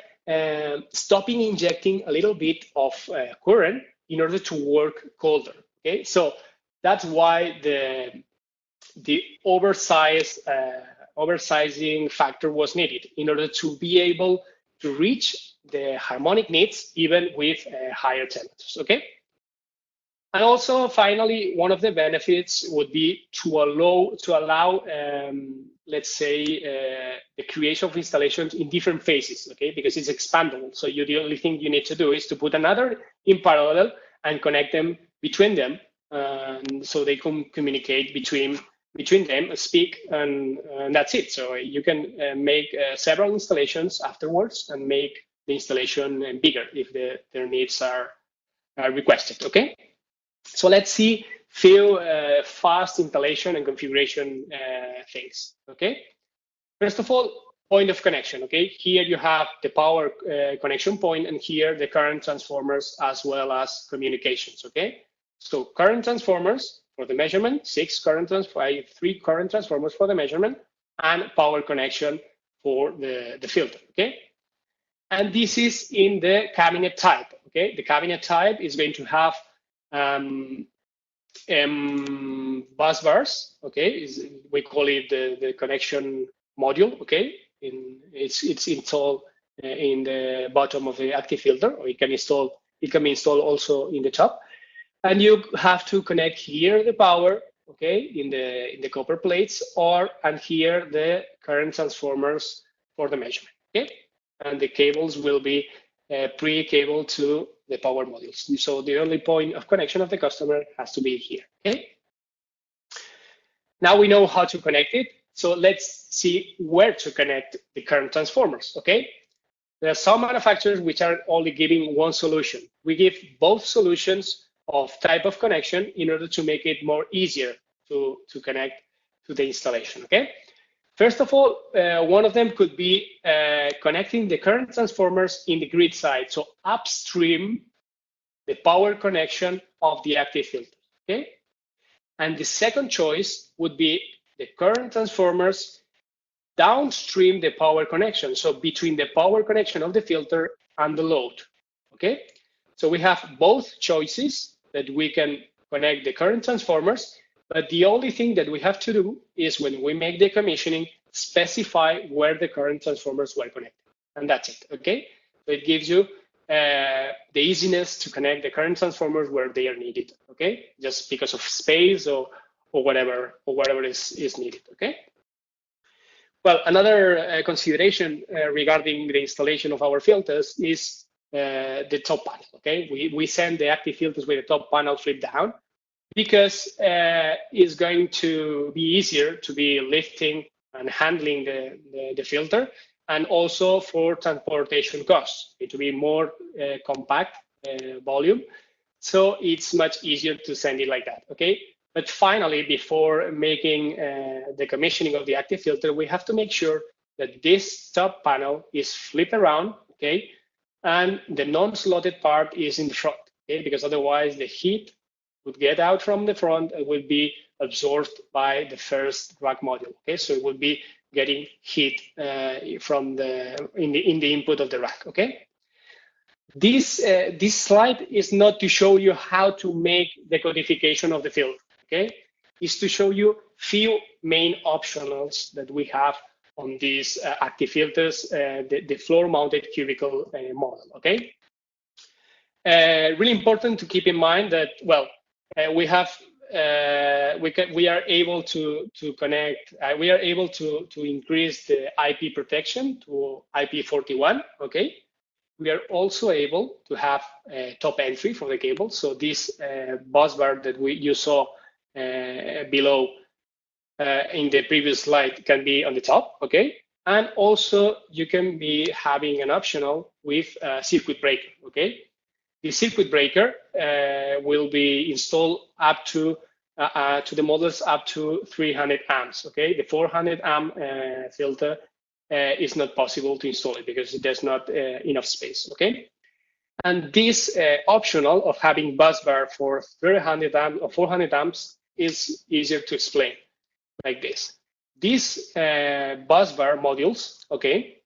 stopping injecting a little bit of current in order to work colder. Okay, so that's why the oversizing factor was needed in order to be able to reach the harmonic needs even with higher temperatures. Okay. And also, finally, one of the benefits would be to allow let's say, the creation of installations in different phases, okay? Because it's expandable. So the only thing you need to do is to put another in parallel and connect them between them, so they can communicate between them, speak, and that's it. So you can make several installations afterwards and make the installation bigger if their needs are requested, okay? So let's see few fast installation and configuration things, okay? First of all, point of connection, okay? Here you have the power connection point, and here the current transformers as well as communications, okay? So current transformers for the measurement, 3 current transformers for the measurement, and power connection for the filter, okay? And this is in the cabinet type, okay? The cabinet type is going to have bus bars, okay? We call it the connection module, okay? It's installed in the bottom of the active filter, or it can be installed also in the top. And you have to connect here the power, okay, in the copper plates, and here the current transformers for the measurement, okay? And the cables will be pre-cabled to the power modules. So the only point of connection of the customer has to be here, okay? Now we know how to connect it. So let's see where to connect the current transformers, okay? There are some manufacturers which are only giving one solution. We give both solutions of type of connection in order to make it more easier to connect to the installation, okay? First of all, one of them could be connecting the current transformers in the grid side, so upstream the power connection of the active filter, okay? And the second choice would be the current transformers downstream the power connection, so between the power connection of the filter and the load, okay? So we have both choices that we can connect the current transformers, but the only thing that we have to do is when we make the commissioning, specify where the current transformers were connected, and that's it, okay? So it gives you the easiness to connect the current transformers where they are needed, okay? Just because of space or whatever is needed, okay? Well, another consideration regarding the installation of our filters is the top panel. Okay, we send the active filters with the top panel flip down because it's going to be easier to be lifting and handling the filter, and also for transportation costs, it will be more compact volume. So it's much easier to send it like that, okay? But finally, before making the commissioning of the active filter, we have to make sure that this top panel is flipped around, okay? And the non-slotted part is in the front, okay? Because otherwise the heat would get out from the front and will be absorbed by the first rack module, okay? So it will be getting heat from in the input of the rack, okay? This slide is not to show you how to make the codification of the filter, okay? It's to show you few main optionals that we have on these active filters, the floor-mounted cubicle model, okay? Really important to keep in mind that, well, we are able to connect, we are able to increase the IP protection to IP41, okay? We are also able to have top entry for the cable. So this bus bar that you saw below in the previous slide can be on the top, okay? And also you can be having an optional with a circuit breaker, okay? The circuit breaker will be installed up to the models up to 300 amps, okay? The 400 amp filter is not possible to install it because there's not enough space, okay? And this optional of having bus bar for 300 amps or 400 amps is easier to explain like this. These bus bar modules, okay,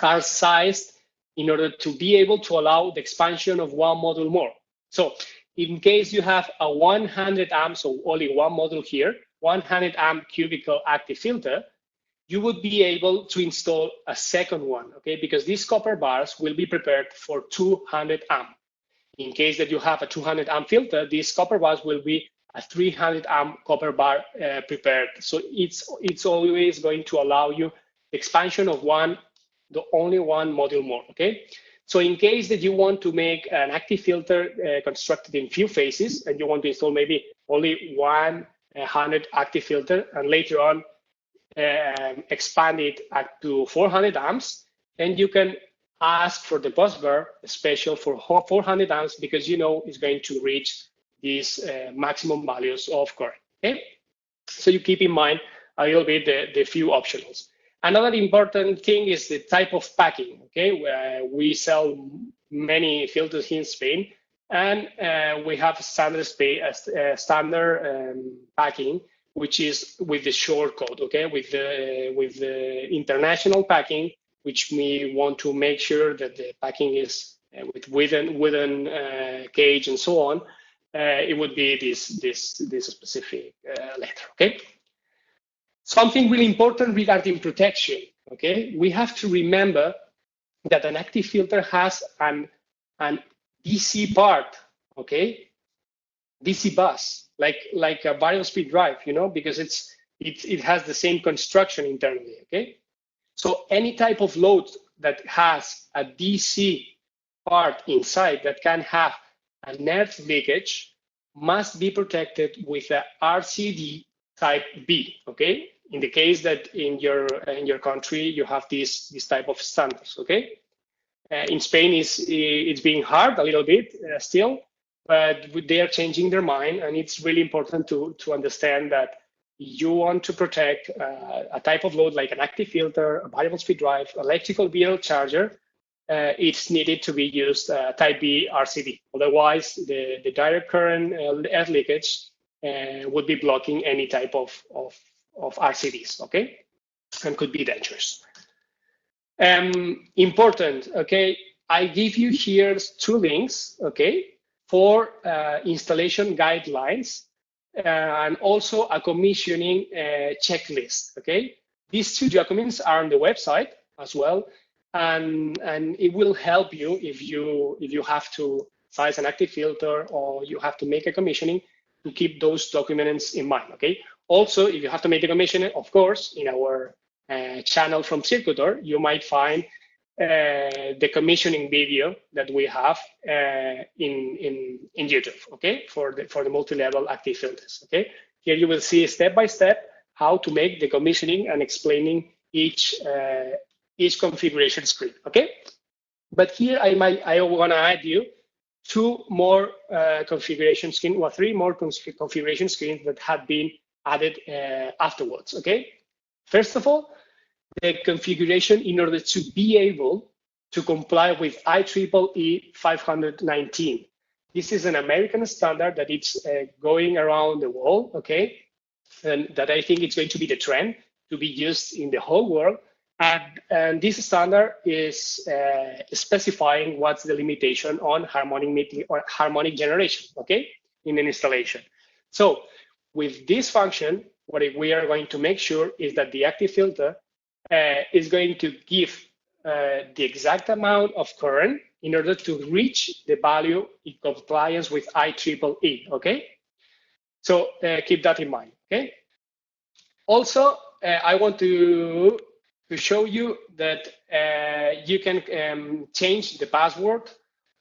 are sized in order to be able to allow the expansion of one module more. So in case you have a 100 amp, so only one module here, 100 amp cubicle active filter, you would be able to install a second one, okay? Because these copper bars will be prepared for 200 amp. In case that you have a 200 amp filter, these copper bars will be a 300 amp copper bar prepared. So it's always going to allow you the expansion of only one module more, okay? So in case that you want to make an active filter constructed in few phases, and you want to install maybe only 100 active filter, and later on expand it up to 400 amps, and you can ask for the bus bar special for 400 amps because you know it's going to reach these maximum values of current, okay? So you keep in mind a little bit the few optionals. Another important thing is the type of packing, okay? We sell many filters here in Spain, and we have standard packing, which is with the short code, okay? With the international packing, which we want to make sure that the packing is with wooden cage and so on. It would be this specific letter, okay? Something really important regarding protection, okay? We have to remember that an active filter has an DC part, okay? DC bus, like a variable speed drive, you know, because it has the same construction internally, okay? So any type of load that has a DC part inside that can have an earth leakage must be protected with a RCD type B, okay? In the case that in your country you have this type of standards, okay? In Spain it's being hard a little bit still, but they are changing their mind, and it's really important to understand that you want to protect a type of load like an active filter, a variable speed drive, electrical vehicle charger. It's needed to be used type B RCD. Otherwise, the direct current earth leakage would be blocking any type of RCDs, okay? And could be dangerous. Important, okay? I give you here 2 links, okay, for installation guidelines and also a commissioning checklist, okay? These 2 documents are on the website as well, and it will help you if you have to size an active filter or you have to make a commissioning, to keep those documents in mind, okay? Also, if you have to make the commissioning, of course, in our channel from Circutor, you might find the commissioning video that we have in YouTube, okay, for the multi-level active filters, okay. Here you will see step by step how to make the commissioning and explaining each configuration screen, okay. But here I want to add you two more configuration screens, or three more configuration screens that have been added afterwards, okay. First of all, the configuration in order to be able to comply with IEEE 519. This is an American standard that it's going around the world, okay, and that I think it's going to be the trend to be used in the whole world. And this standard is specifying what's the limitation on harmonic generation, okay, in an installation. So with this function, what we are going to make sure is that the active filter is going to give the exact amount of current in order to reach the value in compliance with IEEE, okay? So keep that in mind, okay? Also, I want to show you that you can change the password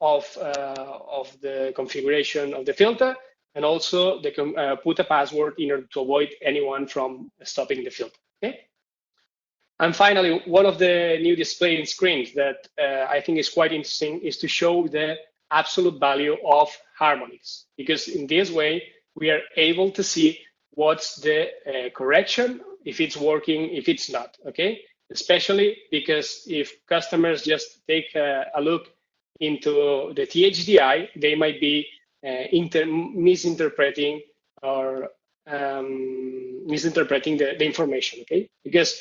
of the configuration of the filter, and also put a password in order to avoid anyone from stopping the filter, okay? And finally, one of the new display screens that I think is quite interesting is to show the absolute value of harmonics, because in this way, we are able to see what's the correction, if it's working, if it's not, okay? Especially because if customers just take a look into the THDI, they might be misinterpreting or misinterpreting the information, okay? Because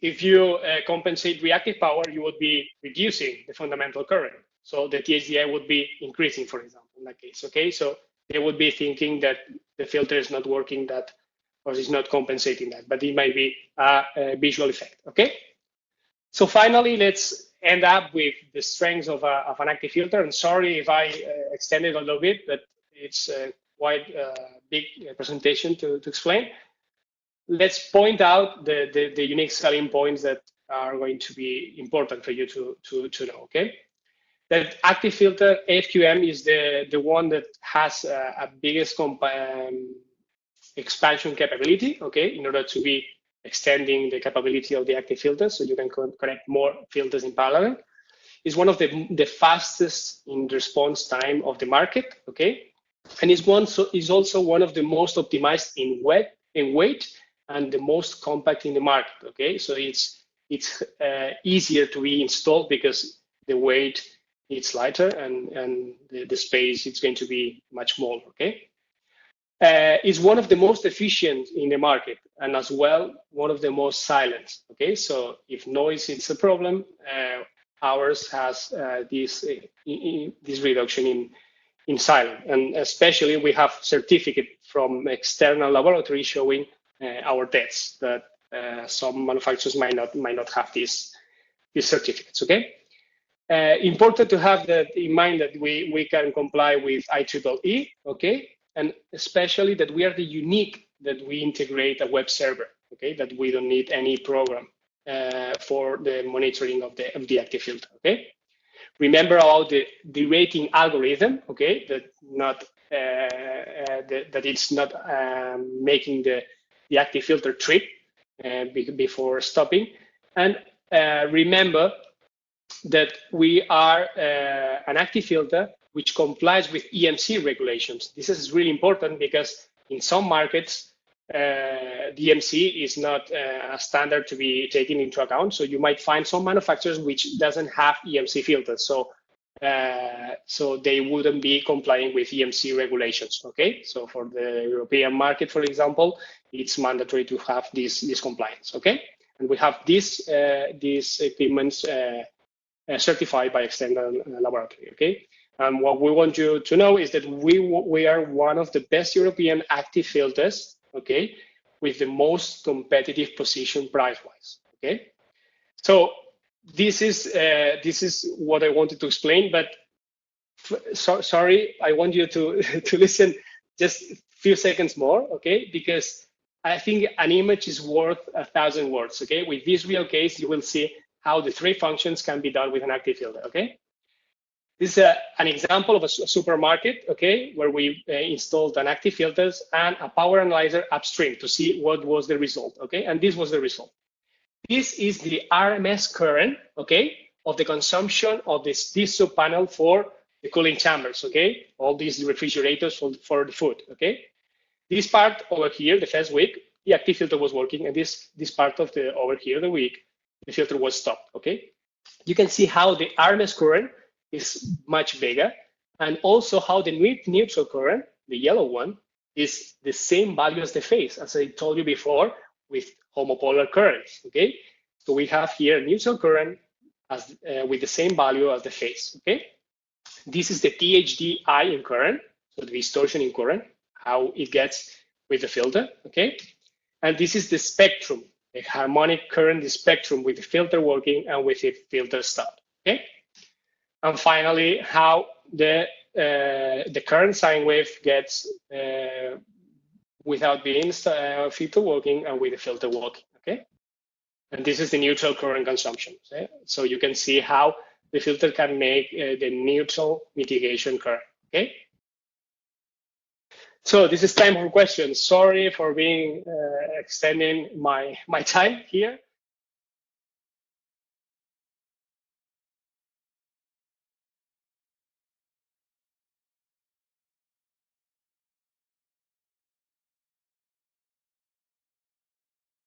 if you compensate reactive power, you would be reducing the fundamental current. So the THDI would be increasing, for example, in that case, okay? So they would be thinking that the filter is not working that, or is not compensating that, but it might be a visual effect, okay? So finally, let's end up with the strengths of an active filter. And sorry if I extended a little bit, but it's quite a big presentation to explain. Let's point out the unique selling points that are going to be important for you to know, okay? That active filter AFQM is the one that has a biggest expansion capability, okay, in order to be extending the capability of the active filter, so you can connect more filters in parallel. It's one of the fastest in response time of the market, okay, and is also one of the most optimized in weight and the most compact in the market, okay. So it's easier to be installed because the weight is lighter and the space it's going to be much smaller, okay. Is one of the most efficient in the market, and as well one of the most silent, okay. So if noise is a problem, ours has this reduction in silence, and especially we have certificate from external laboratory showing our tests that some manufacturers might not have these certificates, okay. Important to have that in mind that we can comply with IEEE, okay, and especially that we are the unique that we integrate a web server, okay, that we don't need any program for the monitoring of the active filter, okay. Remember about the rating algorithm, okay, that it's not making the active filter trip before stopping, and remember that we are an active filter which complies with EMC regulations. This is really important because in some markets, the EMC is not a standard to be taken into account. So you might find some manufacturers which doesn't have EMC filters. So they wouldn't be complying with EMC regulations, okay? So for the European market, for example, it's mandatory to have this compliance, okay? And we have these equipments certified by external laboratory, okay? And what we want you to know is that we are one of the best European active filters, okay, with the most competitive position price-wise, okay? So this is what I wanted to explain, but sorry, I want you to listen just a few seconds more, okay? Because I think an image is worth 1,000 words, okay? With this real case, you will see how the three functions can be done with an active filter, okay? This is an example of a supermarket, okay, where we installed an active filters and a power analyzer upstream to see what was the result, okay? And this was the result. This is the RMS current, okay, of the consumption of this sub panel for the cooling chambers, okay? All these refrigerators for the food, okay? This part over here, the first week, the active filter was working, and this part of the over here, the week, the filter was stopped, okay? You can see how the RMS current is much bigger, and also how the neutral current, the yellow one, is the same value as the phase, as I told you before, with homopolar currents, okay? So we have here neutral current as with the same value as the phase, okay? This is the THD-I in current, so the distortion in current, how it gets with the filter, okay? And this is the spectrum, the harmonic current, the spectrum with the filter working and with the filter stopped, okay? And finally, how the current sine wave gets without being filter working and with the filter working, okay? And this is the neutral current consumption. Okay? So you can see how the filter can make the neutral mitigation current, okay? So this is time for questions. Sorry for being extending my time here.